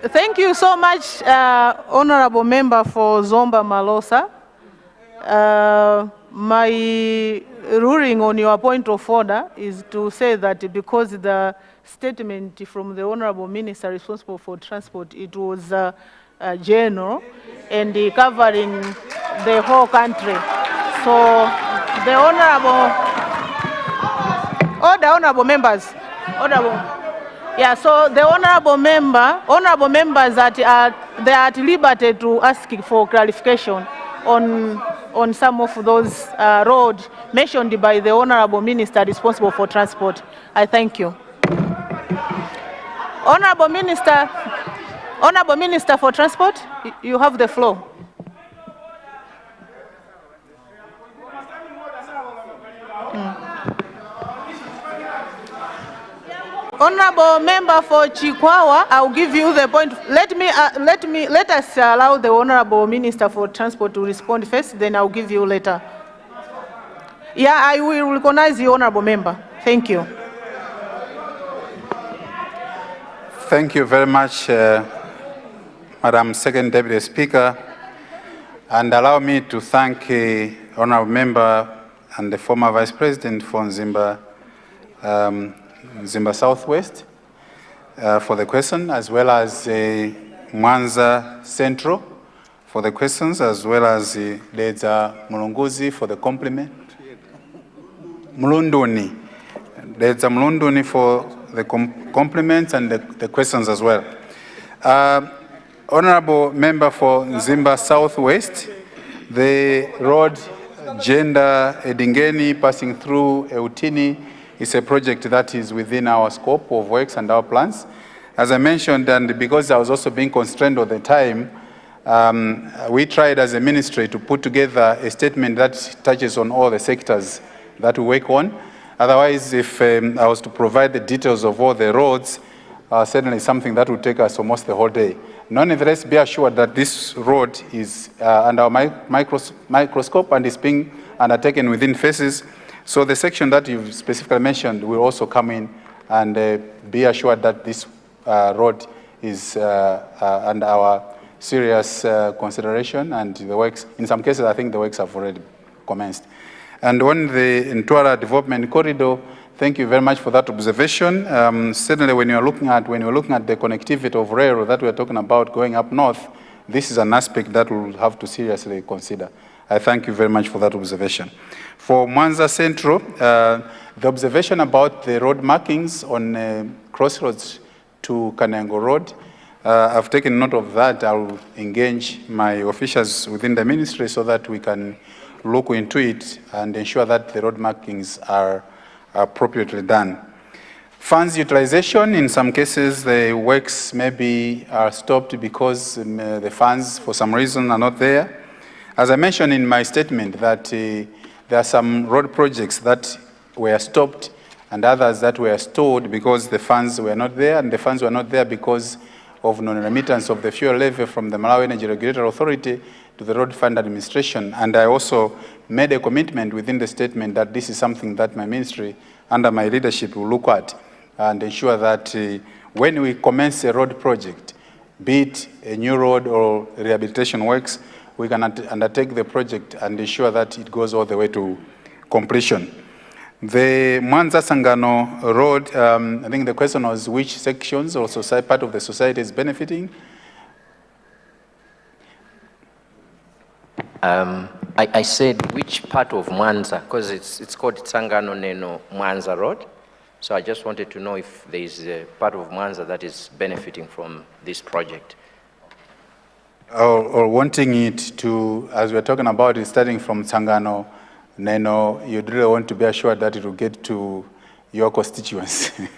Thank you so much, Honorable Member for Zomba Malosa. My ruling on your point of order is to say that because the statement from the Honorable Minister responsible for transport, it was general and covering the whole country. So the honorable members, yeah, so the honorable members that they are at liberty to ask for clarification on some of those roads mentioned by the honorable minister responsible for transport. I thank you. Honorable Minister for Transport, you have the floor. Honorable member for Chikwawa, I'll give you the point. Let us allow the Honorable Minister for Transport to respond first, then I'll give you later. Yeah, I will recognize the Honorable member. Thank you. Thank you very much, Madam Second Deputy Speaker. And allow me to thank Honorable Member and the former Vice President for Nzimba Southwest for the question, as well as Mwanza Central for the questions, as well as Leza Mulunguzi for the compliment. Mulunduni. Leza Mulunduni for the compliments and the questions as well. Honorable Member for Nzimba Southwest, the road Gender Edingeni passing through Eutini is a project that is within our scope of works and our plans. As I mentioned, and because I was also being constrained all the time, we tried as a ministry to put together a statement that touches on all the sectors that we work on. Otherwise, if I was to provide the details of all the roads, certainly something that would take us almost the whole day. Nonetheless, be assured that this road is under our microscope and is being undertaken within phases. So the section that you've specifically mentioned will also come in, and be assured that this road is under our serious consideration, and the works, in some cases, I think the works have already commenced. And on the Ntwara Development Corridor, thank you very much for that observation. Certainly, when you're looking at the connectivity of rail that we're talking about going up north, this is an aspect that we'll have to seriously consider. I thank you very much for that observation. For Mwanza Central, the observation about the road markings on crossroads to Kanengo Road, I've taken note of that. I'll engage my officials within the ministry so that we can look into it and ensure that the road markings are appropriately done. Funds utilization, in some cases, the works maybe are stopped because the funds, for some reason, are not there. As I mentioned in my statement, that there are some road projects that were stopped and others that were stored because the funds were not there, and the funds were not there because of non-remittance of the fuel levy from the Malawi Energy Regulatory Authority to the Road Fund Administration. And I also made a commitment within the statement that this is something that my ministry, under my leadership, will look at and ensure that when we commence a road project, be it a new road or rehabilitation works, we can undertake the project and ensure that it goes all the way to completion. The Mwanza Sangano Road, I think the question was which sections or part of the society is benefiting. I said which part of Mwanza, because it's called Sangano Neno Mwanza Road. So I just wanted to know if there is a part of Mwanza that is benefiting from this project. Or wanting it to, as we're talking about it, starting from Sangano Neno, you'd really want to be assured that it will get to your constituency.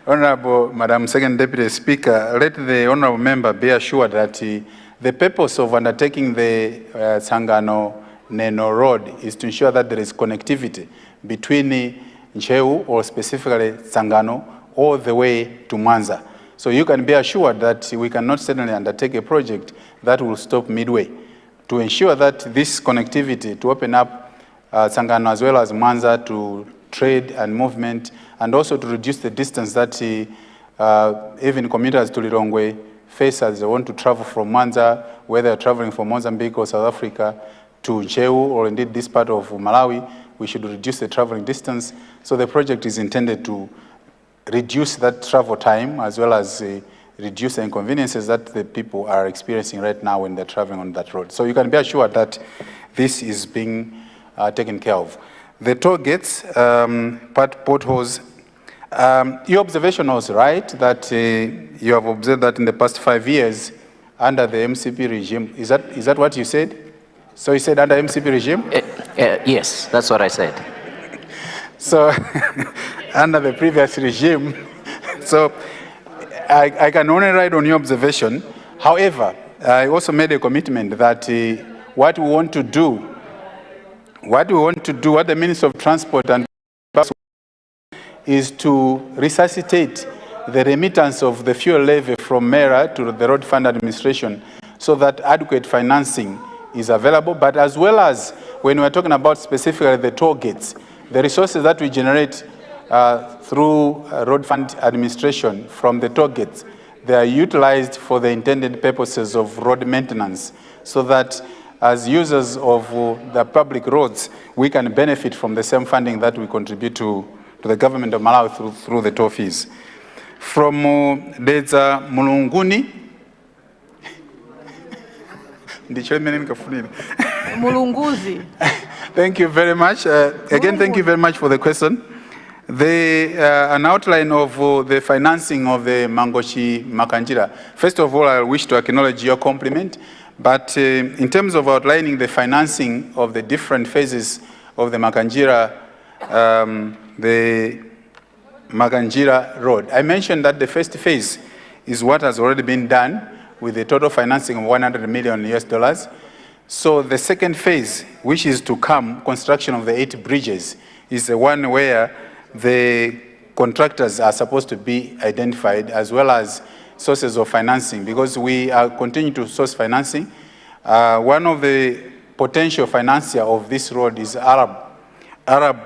Honorable Madam Second Deputy Speaker, let the Honorable Member be assured that the purpose of undertaking the Sangano Neno Road is to ensure that there is connectivity between Ncheu, or specifically Sangano, all the way to Mwanza. So you can be assured that we cannot certainly undertake a project that will stop midway. To ensure that this connectivity, to open up Sangano as well as Mwanza to trade and movement, and also to reduce the distance that even commuters to Lilongwe face as they want to travel from Mwanza, whether they're traveling from Mozambique or South Africa to Ncheu, or indeed this part of Malawi, we should reduce the traveling distance. So the project is intended to reduce that travel time as well as reduce the inconveniences that the people are experiencing right now when they're traveling on that road. So you can be assured that this is being taken care of. The toll gates, potholes, your observation was right that you have observed that in the past 5 years under the MCP regime. Is that what you said? So you said under MCP regime? Yes, that's what I said. So under the previous regime, so I can only ride on your observation. However, I also made a commitment that what we want to do, what the Minister of Transport and is to resuscitate the remittance of the fuel levy from MERA to the Road Fund Administration so that adequate financing is available, but as well as when we're talking about specifically the toll gates, the resources that we generate through Road Fund Administration from the toll gates, they are utilized for the intended purposes of road maintenance so that as users of the public roads, we can benefit from the same funding that we contribute to the government of Malawi through the toll fees. From Deza Mulunguni, Mulunguzi. Thank you very much. Again, thank you very much for the question. An outline of the financing of the Mangochi Makanjira. First of all, I wish to acknowledge your compliment. But in terms of outlining the financing of the different phases of the Makanjira Road, I mentioned that the first phase is what has already been done with a total financing of $100 million. So the second phase, which is to come, construction of the 8 bridges, is the one where the contractors are supposed to be identified as well as sources of financing, because we are continuing to source financing. One of the potential financier of this road is Arab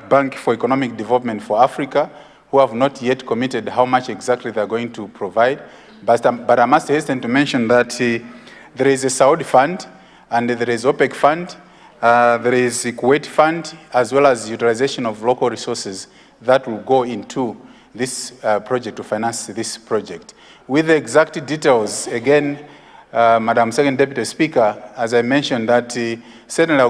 Bank for Economic Development for Africa, who have not yet committed how much exactly they're going to provide. But I must hasten to mention that there is a Saudi fund, and there is OPEC fund, there is Kuwait fund, as well as utilization of local resources that will go into this project to finance this project. With the exact details, again, Madam Second Deputy Speaker, as I mentioned, that certainly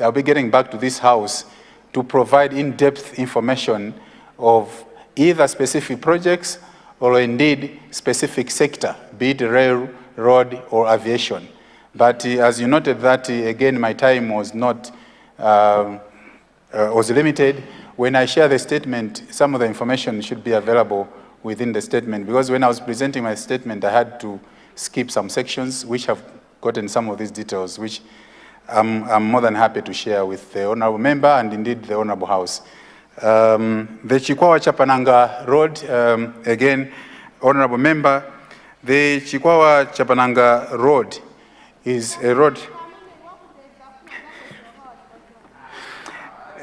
I'll be getting back to this House to provide in-depth information of either specific projects or indeed specific sector, be it rail, road, or aviation. But as you noted that, again, my time was not, was limited. When I share the statement, some of the information should be available within the statement, because when I was presenting my statement, I had to skip some sections which have gotten some of these details, which I'm more than happy to share with the Honorable Member and indeed the Honorable House. The Chikwawa-Chapananga Road, again, Honorable Member, the Chikwawa-Chapananga Road is a road.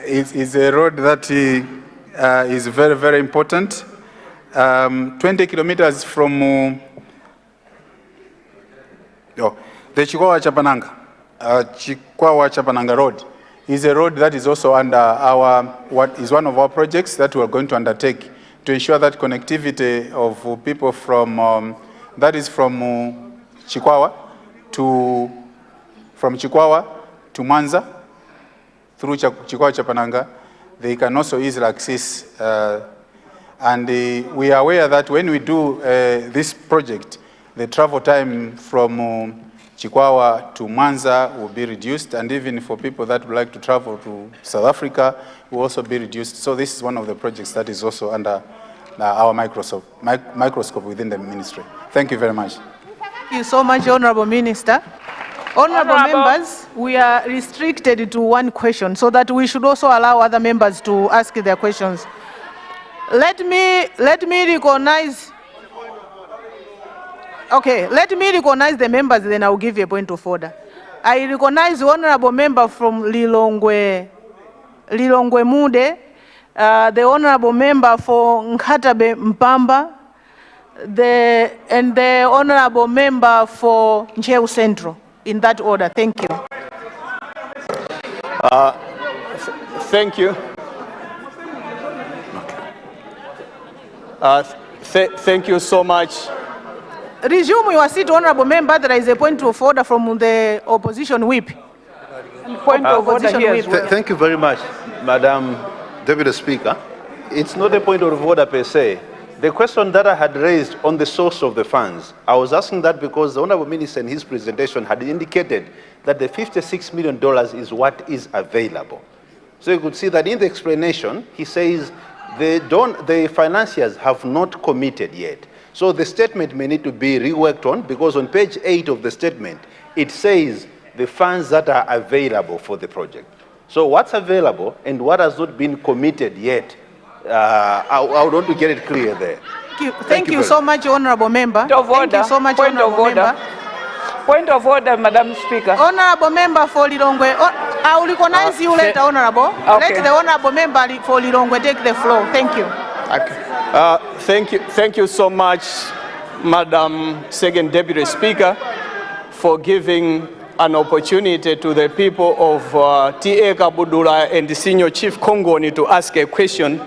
It's a road that is very, very important. 20 kilometers from the Chikwawa-Chapananga Road is a road that is also under what is one of our projects that we are going to undertake to ensure that connectivity of people from, that is from Chikwawa to Mwanza, through Chikwawa-Chapananga, they can also easily access. And we are aware that when we do this project, the travel time from Chikwawa to Mwanza will be reduced, and even for people that would like to travel to South Africa will also be reduced. So this is one of the projects that is also under our microscope within the ministry. Thank you very much. Thank you so much, Honorable Minister. Honorable members, we are restricted to one question, so that we should also allow other members to ask their questions. Let me recognize. Okay, let me recognize the members, then I will give you a point of order. I recognize the Honorable Member from Lilongwe Mude, the Honorable Member for Nkatabe Mpamba, and the Honorable Member for Njeu Central. In that order, thank you. Thank you. Thank you so much. Resume your seat, Honorable Member. There is a point of order from the opposition whip. Point of order here. Thank you very much, Madam Deputy Speaker. It's not a point of order per se. The question that I had raised on the source of the funds, I was asking that because the Honorable Minister in his presentation had indicated that the $56 million is what is available. So you could see that in the explanation, he says the financiers have not committed yet. So the statement may need to be reworked on, because on page 8 of the statement, it says the funds that are available for the project. So what's available and what has not been committed yet, I would want to get it clear there. Thank you so much, Honorable Member. Point of order. Thank you so much, Point of Honorable order. Member. Point of order, Madam Speaker. Honorable Member for Lilongwe, I will recognize you later, Honorable. Okay. Let the Honorable Member for Lilongwe take the floor. Thank you. Okay. Thank you so much, Madam Second Deputy Speaker, for giving an opportunity to the people of TA Kabudula and the Senior Chief Kongoni to ask a question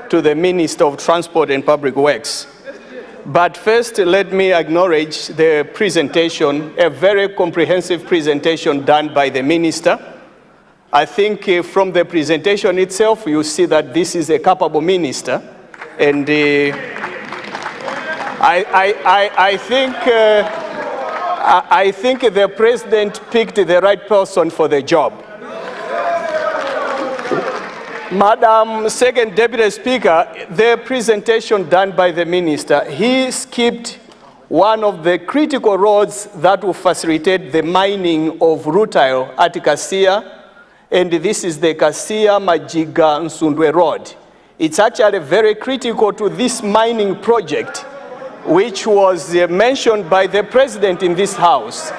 to the Minister of Transport and Public Works. But first, let me acknowledge the presentation, a very comprehensive presentation done by the Minister. I think from the presentation itself, you see that this is a capable Minister. And I think the President picked the right person for the job. Madam Second Deputy Speaker, the presentation done by the Minister, he skipped one of the critical roads that will facilitate the mining of rutile at Kasia, and this is the Kasia-Majiga-Nsundwe Road. It's actually very critical to this mining project, which was mentioned by the President in this House.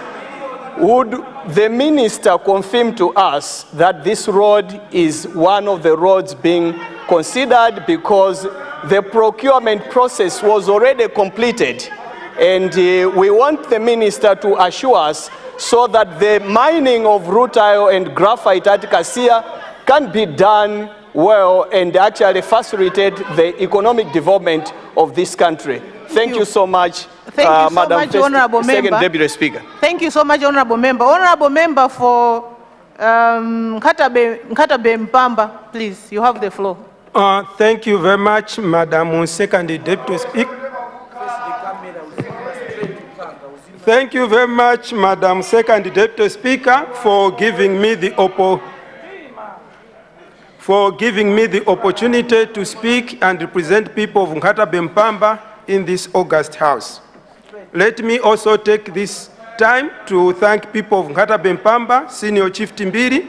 Would the Minister confirm to us that this road is one of the roads being considered, because the procurement process was already completed, and we want the Minister to assure us so that the mining of rutile and graphite at Kasia can be done well and actually facilitate the economic development of this country. Thank you so much. Thank you so Madam much, Honorable Second Member. Deputy Speaker. Thank you so much, Honorable Member. Honorable Member for Nkatabe Mpamba, please, you have the floor. Thank you very much, Madam Second Deputy Speaker. Thank you very much, Madam Second Deputy Speaker, for giving me the opportunity to speak and represent people of Nkatabe Mpamba in this August House. Let me also take this time to thank people of Nkatabe Mpamba, Senior Chief Timbiri,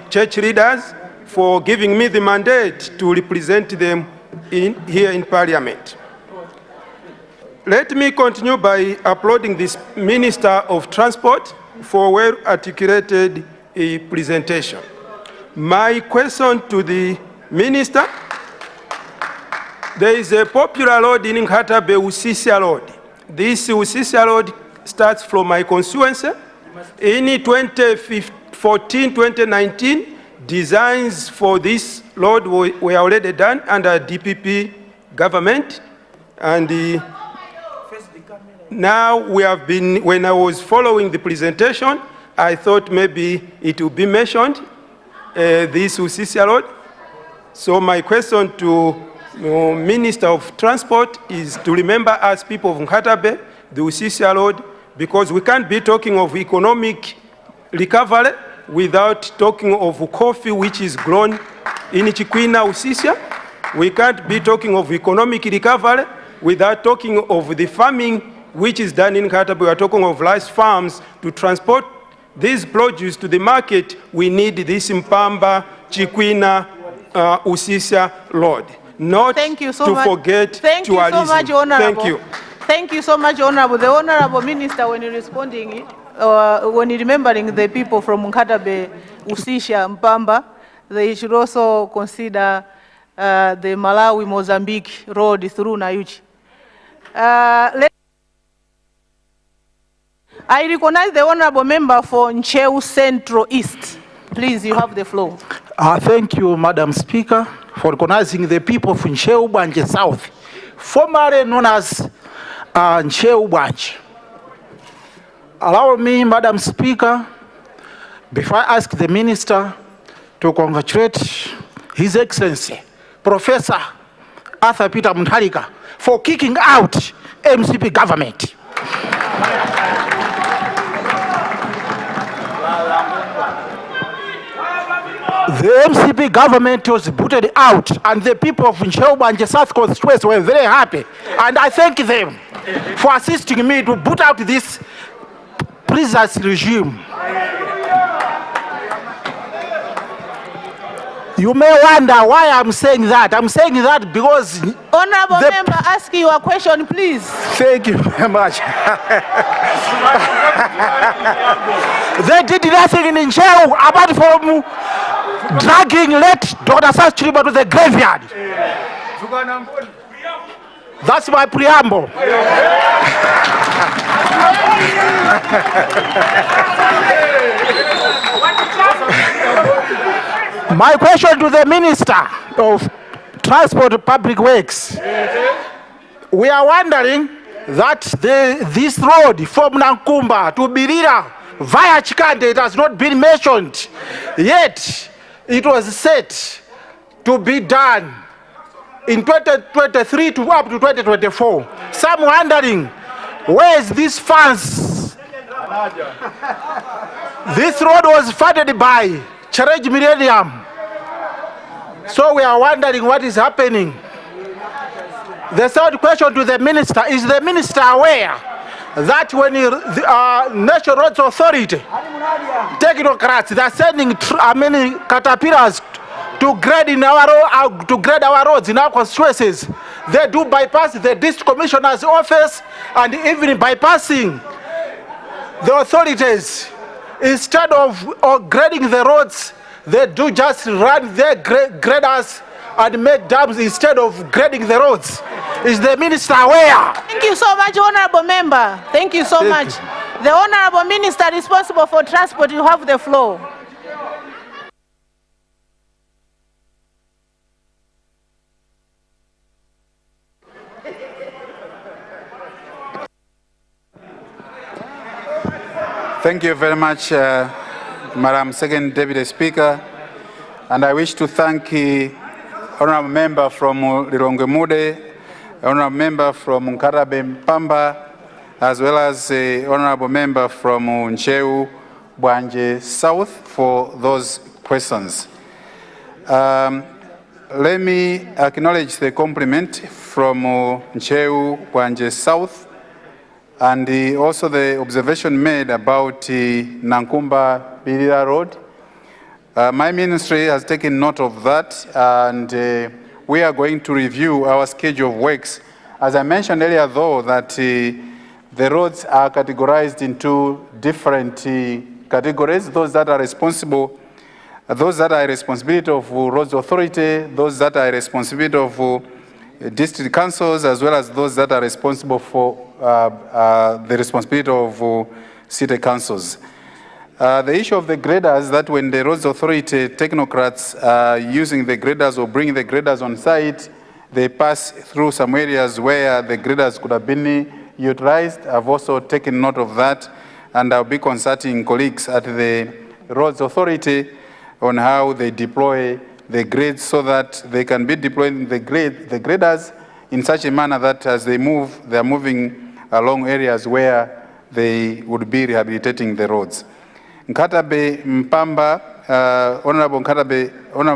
church leaders, for giving me the mandate to represent them here in Parliament. Let me continue by applauding this Minister of Transport for well-articulated presentation. My question to the Minister: there is a popular road in Nkatabe, Usisia Road. This Usisia Road starts from my constituency. In 2014-2019, designs for this road were already done under DPP government, and now we have been, when I was following the presentation, I thought maybe it would be mentioned, this Usisia Road. So my question to Minister of Transport is to remember us people of Nkatabe, the Usisia Road, because we can't be talking of economic recovery without talking of coffee which is grown in Chikwina, Usisia. We can't be talking of economic recovery without talking of the farming which is done in Nkatabe. We are talking of rice farms. To transport these produce to the market, we need this Mpamba, Chikwina, Usisia Road. Not Thank you so to much. forget Thank tourism. you so much, Honorable. Thank you. Thank you so much, Honorable. The Honorable Minister, when you're responding, when you're remembering the people from Nkatabe, Usisia, Mpamba, they should also consider the Malawi-Mozambique road through Nayuchi. I recognize the Honorable Member for Ncheu Central East. Please, you have the floor. Thank you, Madam Speaker, for recognizing the people of Ncheu Bwanje South, formerly known as Ncheu Bwanje. Allow me, Madam Speaker, before I ask the Minister, to congratulate His Excellency, Professor Arthur Peter Mutharika, for kicking out MCP government. The MCP government was booted out, and the people of Ncheu Bwanje South constituency were very happy. And I thank them for assisting me to boot out this previous regime. You may wonder why I'm saying that. I'm saying that because... Honorable member, ask your question, please. Thank you very much. They did nothing in jail apart from dragging late Dr. Sachriba to the graveyard. That's my preamble. My question to the Minister of Transport and Public Works. We are wondering that this road from Nankumba to Birira via Chikande, it has not been mentioned. Yet, it was set to be done in 2023 to up to 2024. Some wondering, where is these funds? This road was funded by Charge Millennium. So we are wondering what is happening. The third question to the minister, is the minister aware that when the National Roads Authority, technocrats, they are sending many caterpillars to grade our roads in our constituencies, they do bypass the district commissioner's office and even bypassing the authorities. Instead of grading the roads, they do just run their graders and make dams instead of grading the roads. Is the minister aware? Thank you so much, honorable member. Thank you so much. The honorable minister responsible for transport, you have the floor. Thank you very much, Madam Second Deputy Speaker. And I wish to thank Honorable Member from Lilongwe Mude, Honorable Member from Nkarabe Mpamba, as well as Honorable Member from Ncheu Bwanje South for those questions. Let me acknowledge the compliment from Ncheu Bwanje South and also the observation made about Nankumba Birira Road. My ministry has taken note of that, and we are going to review our schedule of works. As I mentioned earlier, though, that the roads are categorized into different categories, those that are responsible, those that are responsibility of roads authority, those that are responsibility of district councils, as well as those that are responsible for the responsibility of city councils. The issue of the graders, that when the roads authority technocrats are using the graders or bring the graders on site, they pass through some areas where the graders could have been utilized. I've also taken note of that, and I'll be consulting colleagues at the roads authority on how they deploy the grades so that they can be deploying the graders in such a manner that as they move, they are moving along areas where they would be rehabilitating the roads. Nkatabe Mpamba, Honorable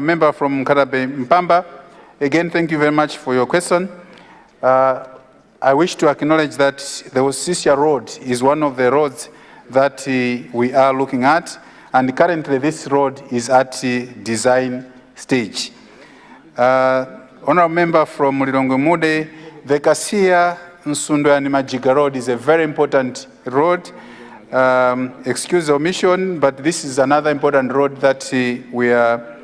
Member from Nkatabe Mpamba, again, thank you very much for your question. I wish to acknowledge that the Osisia Road is one of the roads that we are looking at, and currently this road is at design stage. Honorable Member from Lilongwe Mude, the Kasia Nsundwani Majiga Road is a very important road. Excuse the omission, but this is another important road that we are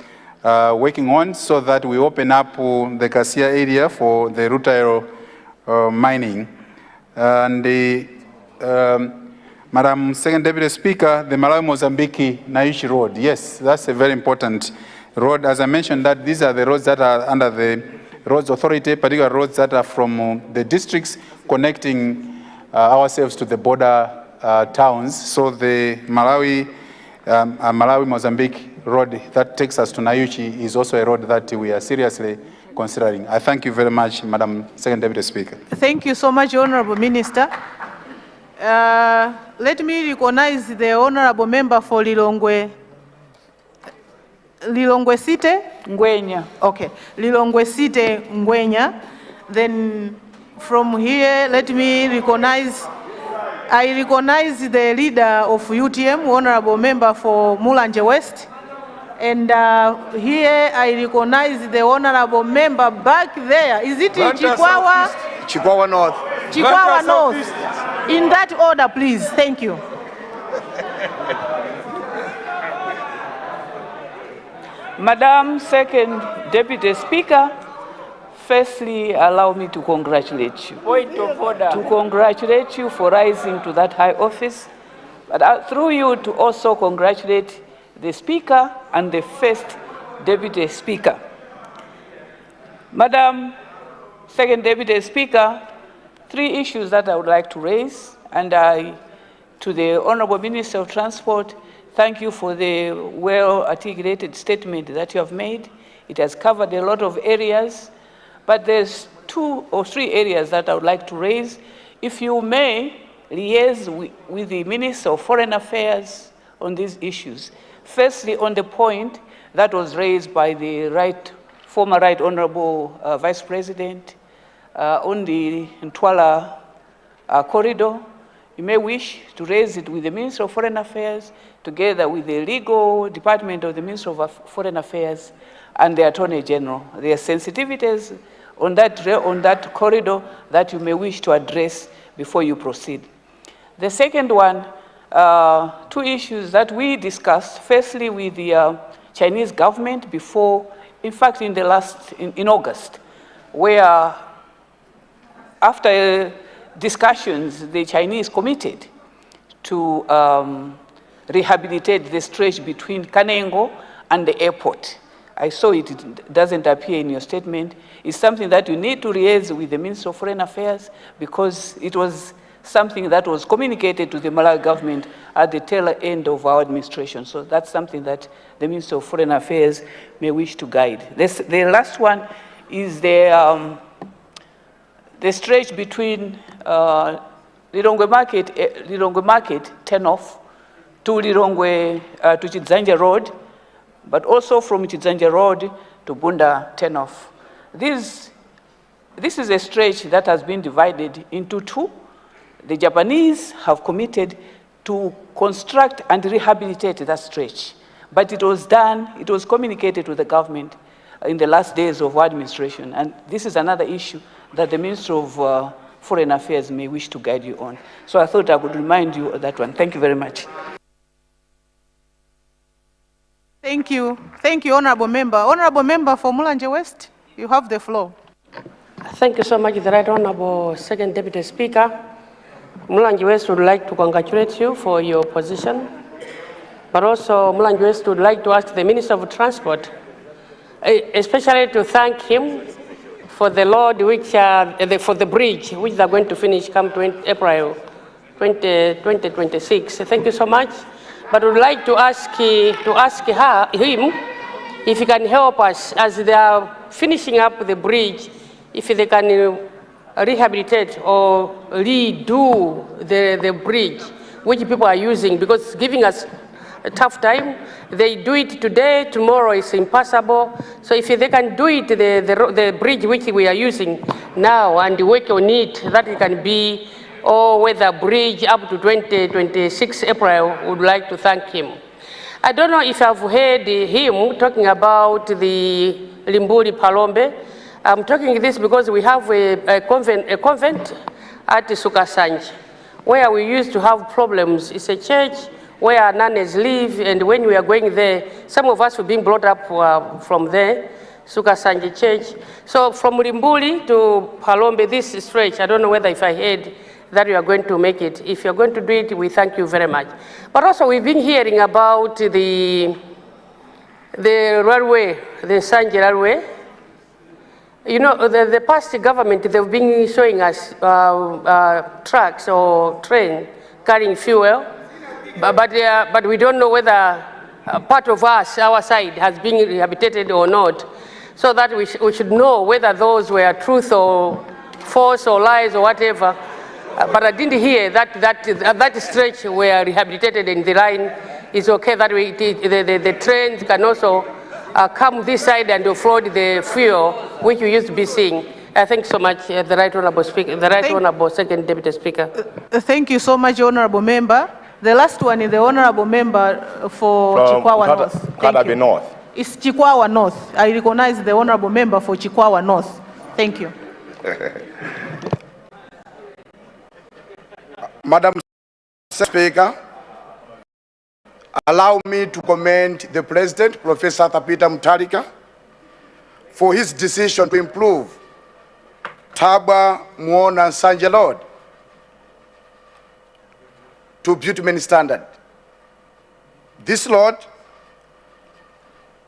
working on so that we open up the Kasia area for the rutile mining. And Madam Second Deputy Speaker, the Malawi Mozambique Naishi Road, yes, that's a very important road. As I mentioned, that these are the roads that are under the roads authority, particular roads that are from the districts connecting ourselves to the border towns. So the Malawi-Mozambique road that takes us to Naiuchi is also a road that we are seriously considering. I thank you very much, Madam Second Deputy Speaker. Thank you so much, Honorable Minister. Let me recognize the Honorable Member for Lilongwe City? Ngwenya. Okay, Lilongwe City, Ngwenya. Then from here, let me recognize, I recognize the leader of UTM, Honorable Member for Mulanje West. And here I recognize the honorable member back there. Is it Chikwawa? Chikwawa North. Chikwawa North. In that order, please. Thank you. Madam Second Deputy Speaker, firstly, allow me to congratulate you. Point of order. To congratulate you for rising to that high office, but through you to also congratulate the Speaker and the First Deputy Speaker. Madam Second Deputy Speaker, 3 issues that I would like to raise, and to the Honorable Minister of Transport, thank you for the well-articulated statement that you have made. It has covered a lot of areas, but there's 2 or 3 areas that I would like to raise. If you may, liaise with the Minister of Foreign Affairs on these issues. Firstly, on the point that was raised by the former Right Honorable Vice President on the Ntwala corridor, you may wish to raise it with the Minister of Foreign Affairs, together with the legal department of the Minister of Foreign Affairs and the Attorney General. There are sensitivities on that corridor that you may wish to address before you proceed. The second one, 2 issues that we discussed, firstly with the Chinese government before, in fact, in August, where after discussions, the Chinese committed to rehabilitate the stretch between Kanengo and the airport. I saw it doesn't appear in your statement. It's something that you need to liaise with the Minister of Foreign Affairs, because it was something that was communicated to the Malawi government at the tail end of our administration. So that's something that the Minister of Foreign Affairs may wish to guide. The last one is the stretch between Lilongwe Market turn-off to Lilongwe to Chidzanja Road, but also from Chidzanja Road to Bunda turn-off. This is a stretch that has been divided into 2. The Japanese have committed to construct and rehabilitate that stretch, but it was communicated to the government in the last days of our administration, and this is another issue that the Minister of Foreign Affairs may wish to guide you on. So I thought I would remind you of that one. Thank you very much. Thank you. Thank you, Honorable Member. Honorable Member for Mulanje West, you have the floor. Thank you so much, the Right Honorable Second Deputy Speaker. Mulanje West would like to congratulate you for your position, but also Mulanje West would like to ask the Minister of Transport, especially to thank him for the load for the bridge, which they are going to finish come April 2026. Thank you so much. But we would like to ask him if he can help us as they are finishing up the bridge, if they can rehabilitate or redo the bridge, which people are using, because it's giving us a tough time. They do it today, tomorrow it's impossible. So if they can do it, the bridge which we are using now, and work on it, that it can be all-weather bridge up to 2026 April, would like to thank him. I don't know if I've heard him talking about the Limbuli Palombe. I'm talking this because we have a convent at Sukasanj, where we used to have problems. It's a church where nuns live, and when we are going there, some of us were being brought up from there, Sukasanj Church. So from Limbuli to Palombe, this stretch, I don't know whether if I heard that you are going to make it. If you're going to do it, we thank you very much. But also we've been hearing about the railway, the Sanje railway. You know, the past government, they've been showing us trucks or train carrying fuel, but we don't know whether part of us, our side, has been rehabilitated or not, so that we should know whether those were truth or false or lies or whatever. But I didn't hear that stretch were rehabilitated and the line is okay, that the trains can also come this side and offload the fuel which we used to be seeing. Thank you so much, the Right Honorable Speaker, the Right Honorable Second Deputy Speaker. Thank you so much, Honorable Member. The last one is the honorable member for Chikwawa North. Thank you. North. It's Chikwawa North. I recognize the honorable member for Chikwawa North. Thank you. Madam Speaker, allow me to commend the President, Professor Peter Mutharika, for his decision to improve Taba, Muona, and Sanje Road to bitumen standard. This road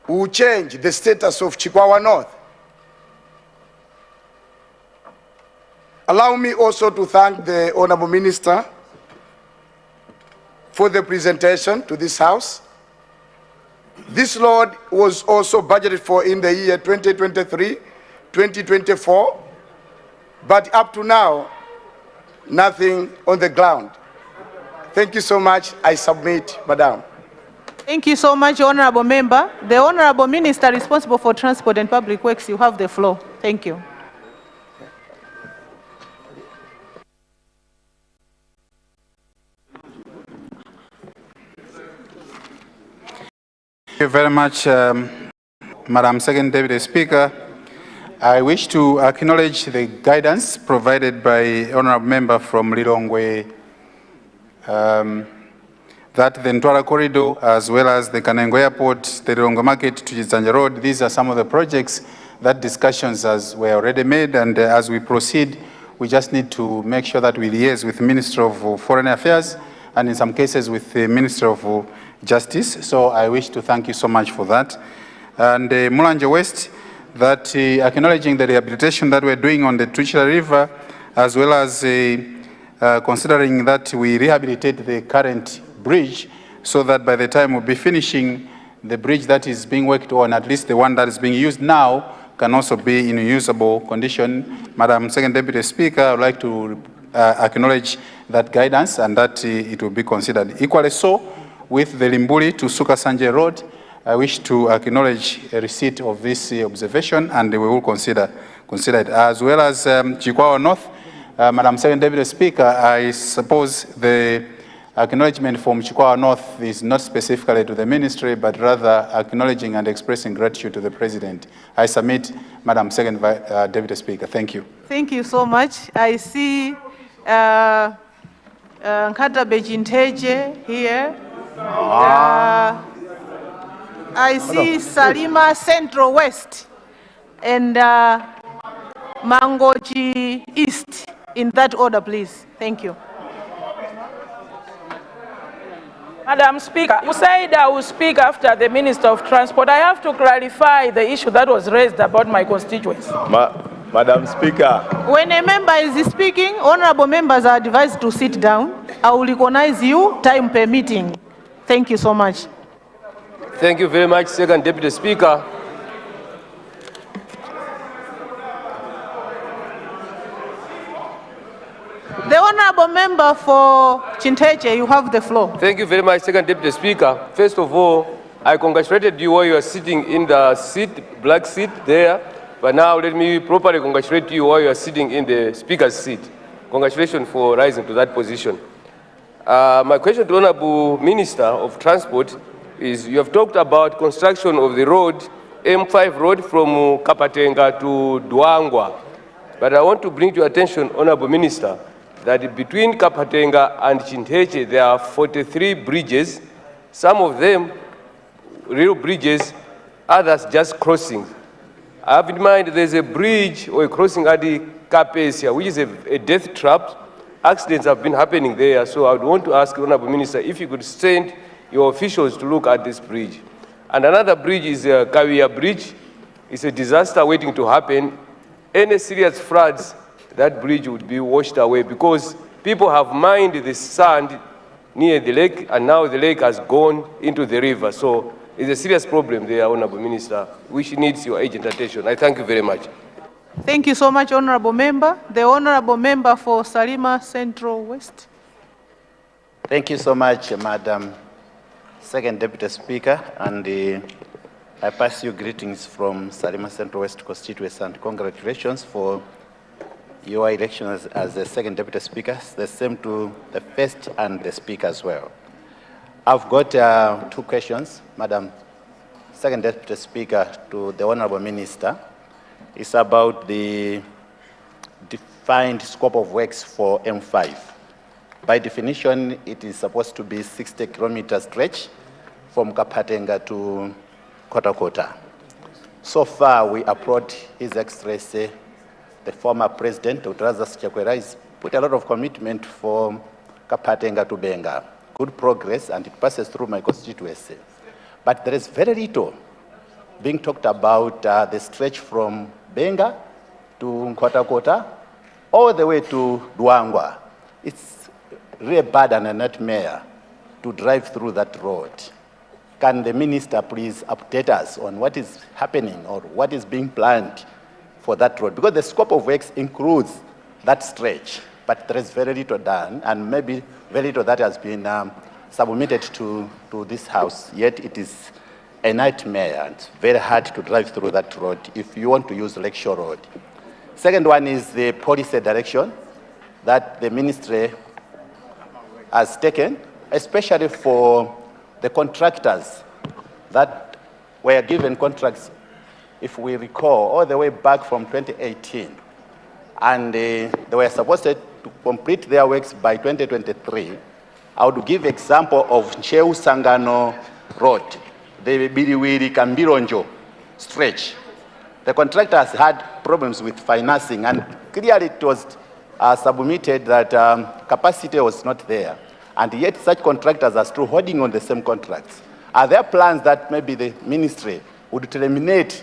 will change the status of Chikwawa North. Allow me also to thank the Honorable Minister for the presentation to this House. This road was also budgeted for in the year 2023-2024, but up to now, nothing on the ground. Thank you so much. I submit, Madam. Thank you so much, Honorable Member. The Honorable Minister responsible for Transport and Public Works, you have the floor. Thank you. Thank you very much, Madam Second Deputy Speaker. I wish to acknowledge the guidance provided by Honorable Member from Lilongwe, that the Ntwara Corridor, as well as the Kanengo Airport, the Lilongwe Market to Chizanja Road, these are some of the projects that discussions were already made, and as we proceed, we just need to make sure that we liaise with the Minister of Foreign Affairs, and in some cases with the Minister of Justice. So I wish to thank you so much for that. And Mulanje West, that acknowledging the rehabilitation that we're doing on the Tuchila River, as well as considering that we rehabilitate the current bridge, so that by the time we'll be finishing, the bridge that is being worked on, at least the one that is being used now, can also be in usable condition. Madam Second Deputy Speaker, I would like to acknowledge that guidance and that it will be considered. Equally so, with the Limbuli to Sukasanje Road, I wish to acknowledge a receipt of this observation, and we will consider it. As well as Chikwawa North, Madam Second Deputy Speaker, I suppose the acknowledgement from Chikwawa North is not specifically to the ministry, but rather acknowledging and expressing gratitude to the President. I submit, Madam Second Deputy Speaker. Thank you. Thank you so much. I see Nkata Bejinteje here. I see Salima Central West and Mangochi East. In that order, please. Thank you. Madam Speaker, you said I will speak after the Minister of Transport. I have to clarify the issue that was raised about my constituents. Madam Speaker. When a member is speaking, honorable members are advised to sit down. I will recognize you, time permitting. Thank you so much. Thank you very much, Second Deputy Speaker. The honorable member for Chinteche, you have the floor. Thank you very much, Second Deputy Speaker. First of all, I congratulated you while you are sitting in the seat, black seat there. But now let me properly congratulate you while you are sitting in the Speaker's seat. Congratulations for rising to that position. My question to Honorable Minister of Transport is, you have talked about construction of the road, M5 road from Kapatenga to Duangwa. But I want to bring to your attention, Honorable Minister, that between Kapatenga and Chinteche, there are 43 bridges, some of them real bridges, others just crossings. I have in mind there's a bridge or a crossing at the Capesia, which is a death trap. Accidents have been happening there, so I would want to ask the Honorable Minister if you could send your officials to look at this bridge. And another bridge is Kawia Bridge. It's a disaster waiting to happen. Any serious floods, that bridge would be washed away because people have mined the sand near the lake, and now the lake has gone into the river. So it's a serious problem there, Honorable Minister, which needs your urgent attention. I thank you very much. Thank you so much, Honorable Member. The Honorable Member for Salima Central West. Thank you so much, Madam Second Deputy Speaker, and I pass you greetings from Salima Central West constituency and congratulations for your election as the Second Deputy Speaker. The same to the first and the Speaker as well. I've got two questions, Madam Second Deputy Speaker, to the Honorable Minister. It's about the defined scope of works for M5. By definition, it is supposed to be 60-kilometer stretch from Kapatenga to Kotakota. So far, we applaud His Excellency, the former President, Dr. Lazarus Chakwera, has put a lot of commitment for Kapatenga to Benga. Good progress, and it passes through my constituency. But there is very little being talked about the stretch from Benga to Kotakota all the way to Duangwa. It's really bad and a nightmare to drive through that road. Can the minister please update us on what is happening or what is being planned for that road? Because the scope of works includes that stretch, but there is very little done, and maybe very little that has been submitted to this House, yet it is a nightmare and very hard to drive through that road if you want to use Lakeshore Road. Second one is the policy direction that the ministry has taken, especially for the contractors that were given contracts, if we recall, all the way back from 2018. And they were supposed to complete their works by 2023. I would give example of Ncheu Sangano Road, the Biriwiri Kambironjo stretch. The contractors had problems with financing, and clearly it was submitted that capacity was not there. And yet such contractors are still holding on the same contracts. Are there plans that maybe the ministry would terminate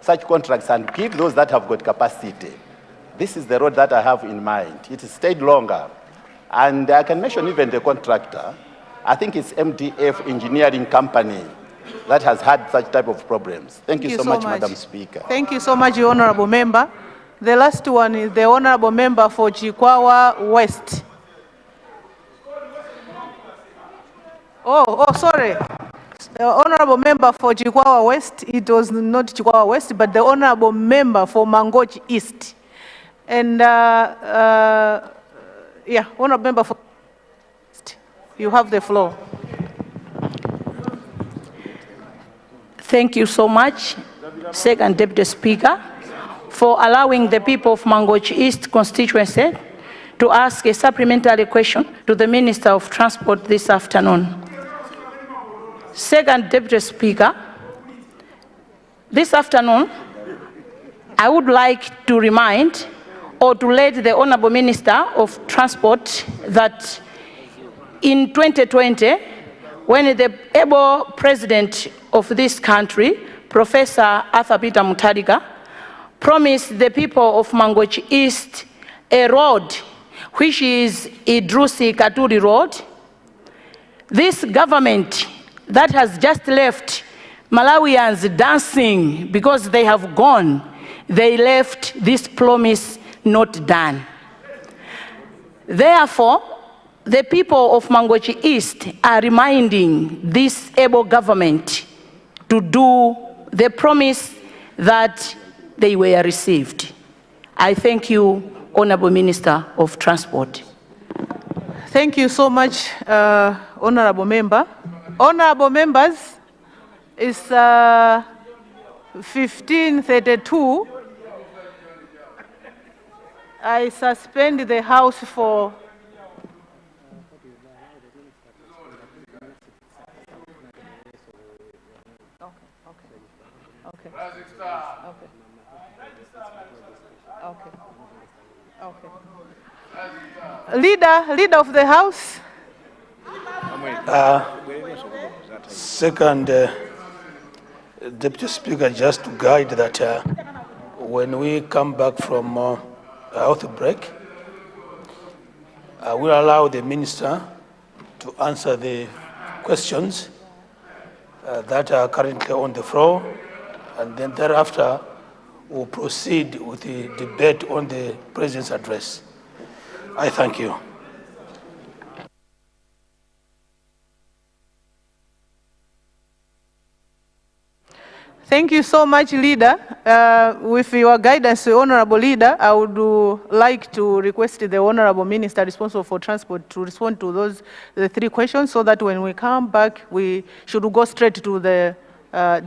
such contracts and give those that have got capacity? This is the road that I have in mind. It has stayed longer. And I can mention even the contractor. I think it's MDF Engineering Company that has had such type of problems. Thank you so much, Madam Speaker. Thank you so much, Honorable Member. The last one is the Honorable Member for Chikwawa West. Oh, sorry. The Honorable Member for Chikwawa West, it was not Chikwawa West, but the Honorable Member for Mangochi East. And, yeah, Honorable Member for East, you have the floor. Thank you so much, Second Deputy Speaker, for allowing the people of Mangochi East constituency to ask a supplementary question to the Minister of Transport this afternoon. Second Deputy Speaker, this afternoon, I would like to remind or to let the Honorable Minister of Transport that in 2020, when the able President of this country, Professor Arthur Peter Mutharika, promised the people of Mangochi East a road, which is Idrusi Katuri Road, this government that has just left Malawians dancing because they have gone, they left this promise not done. Therefore, the people of Mangochi East are reminding this able government to do the promise that they were received. I thank you, Honorable Minister of Transport. Thank you so much, Honorable Member. Honorable members, it's 15:32. I suspend the House for Leader of the House. Second Deputy Speaker, just to guide that when we come back from a health break, we'll allow the Minister to answer the questions that are currently on the floor, and then thereafter we'll proceed with the debate on the President's address. I thank you. Thank you so much, Leader. With your guidance, Honorable Leader, I would like to request the Honorable Minister responsible for transport to respond to the 3 questions so that when we come back, we should go straight to the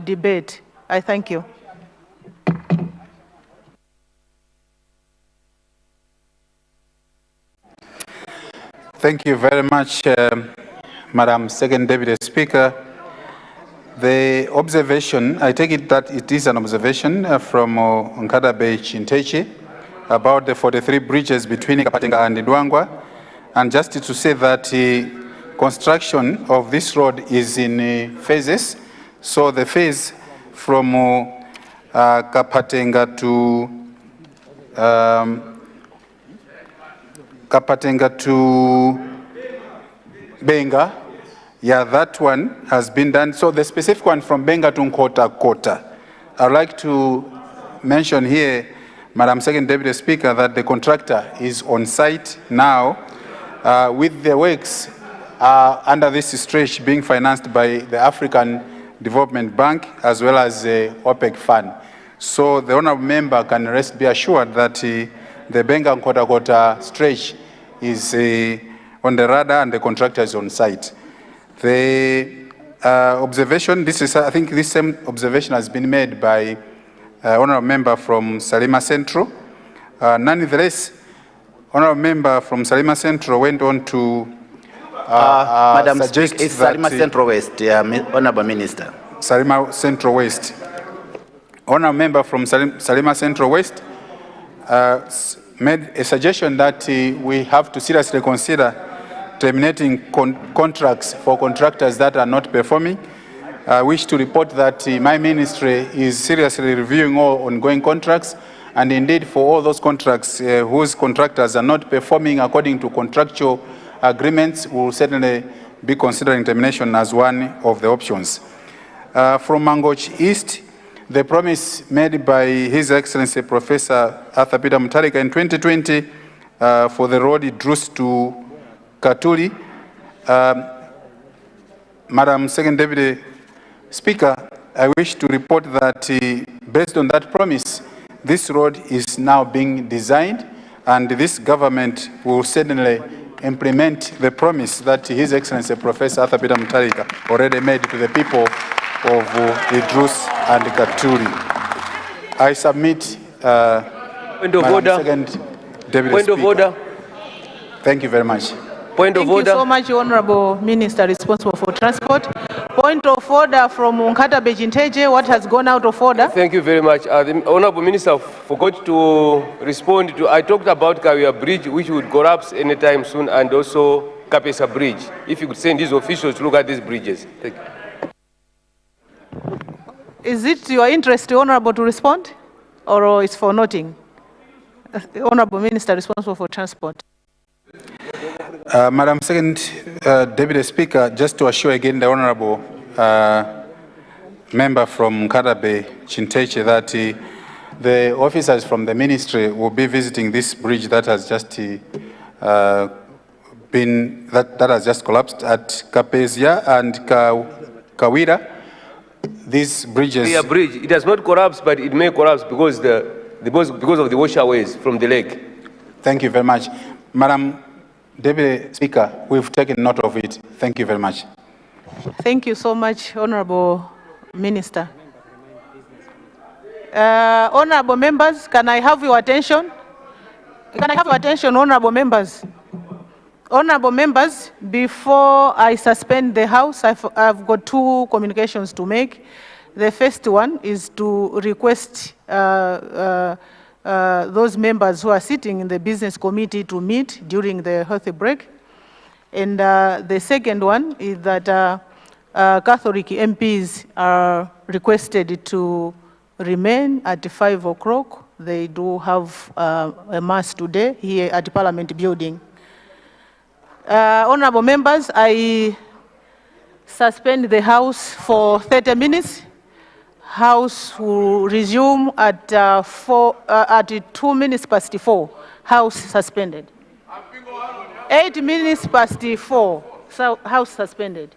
debate. I thank you. Thank you very much, Madam Second Deputy Speaker. The observation, I take it that it is an observation from Nkadabe Chinteche about the 43 bridges between Kapatenga and Dwangwa. And just to say that construction of this road is in phases. So the phase from Kapatenga to Benga, yeah, that one has been done. So the specific one from Benga to Nkota. I'd like to mention here, Madam Second Deputy Speaker, that the contractor is on site now with the works under this stretch being financed by the African Development Bank as well as the OPEC Fund. So the honorable member can be assured that the Benga Nkota stretch is on the radar and the contractor is on site. The observation, I think this same observation has been made by honorable member from Salima Central. Nonetheless, honorable member from Salima Central went on to Madam suggest Speaker, it's that Salima Central West, Honorable Minister. Salima Central West. Honorable member from Salima Central West made a suggestion that we have to seriously consider terminating contracts for contractors that are not performing. I wish to report that my ministry is seriously reviewing all ongoing contracts, and indeed for all those contracts whose contractors are not performing according to contractual agreements, we will certainly be considering termination as one of the options. From Mangochi East, the promise made by His Excellency Professor Arthur Peter Mutharika in 2020 for the road Idrus to Katuli. Madam Second Deputy Speaker, I wish to report that based on that promise, this road is now being designed, and this government will certainly implement the promise that His Excellency Professor Arthur Peter Mutharika already made to the people of Idrus and Katuli. I submit Point of order. Second Deputy Point Speaker. of order. Thank you very much. Point of order. Thank you so much, Honorable Minister responsible for transport. Point of order from Nkadabe Chinteche. What has gone out of order? Thank you very much. The Honorable Minister forgot to respond to, I talked about Kawia Bridge, which would collapse anytime soon, and also Kapesa Bridge. If you could send these officials to look at these bridges. Thank you. Is it your interest, Honorable, to respond? Or it's for noting? Honorable Minister responsible for transport. Madam Second Deputy Speaker, just to assure again the Honorable member from Nkadabe Chinteche that the officers from the ministry will be visiting this bridge that has just that has just collapsed at Kapezia and Kawira. These bridges. Yeah, bridge. It has not collapsed, but it may collapse because because of the washaways from the lake. Thank you very much, Madam Deputy Speaker. We've taken note of it. Thank you very much. Thank you so much, Honorable Minister. Honorable members, can I have your attention? Can I have your attention, honorable members? Honorable members, before I suspend the House, I've got 2 communications to make. The first one is to request those members who are sitting in the business committee to meet during the healthy break. And the second one is that Catholic MPs are requested to remain at 5 o'clock. They do have a mass today here at the Parliament building. Honorable members, I suspend the House for 30 minutes. House will resume at 2 minutes past 4. House suspended. 8 minutes past 4. So House suspended.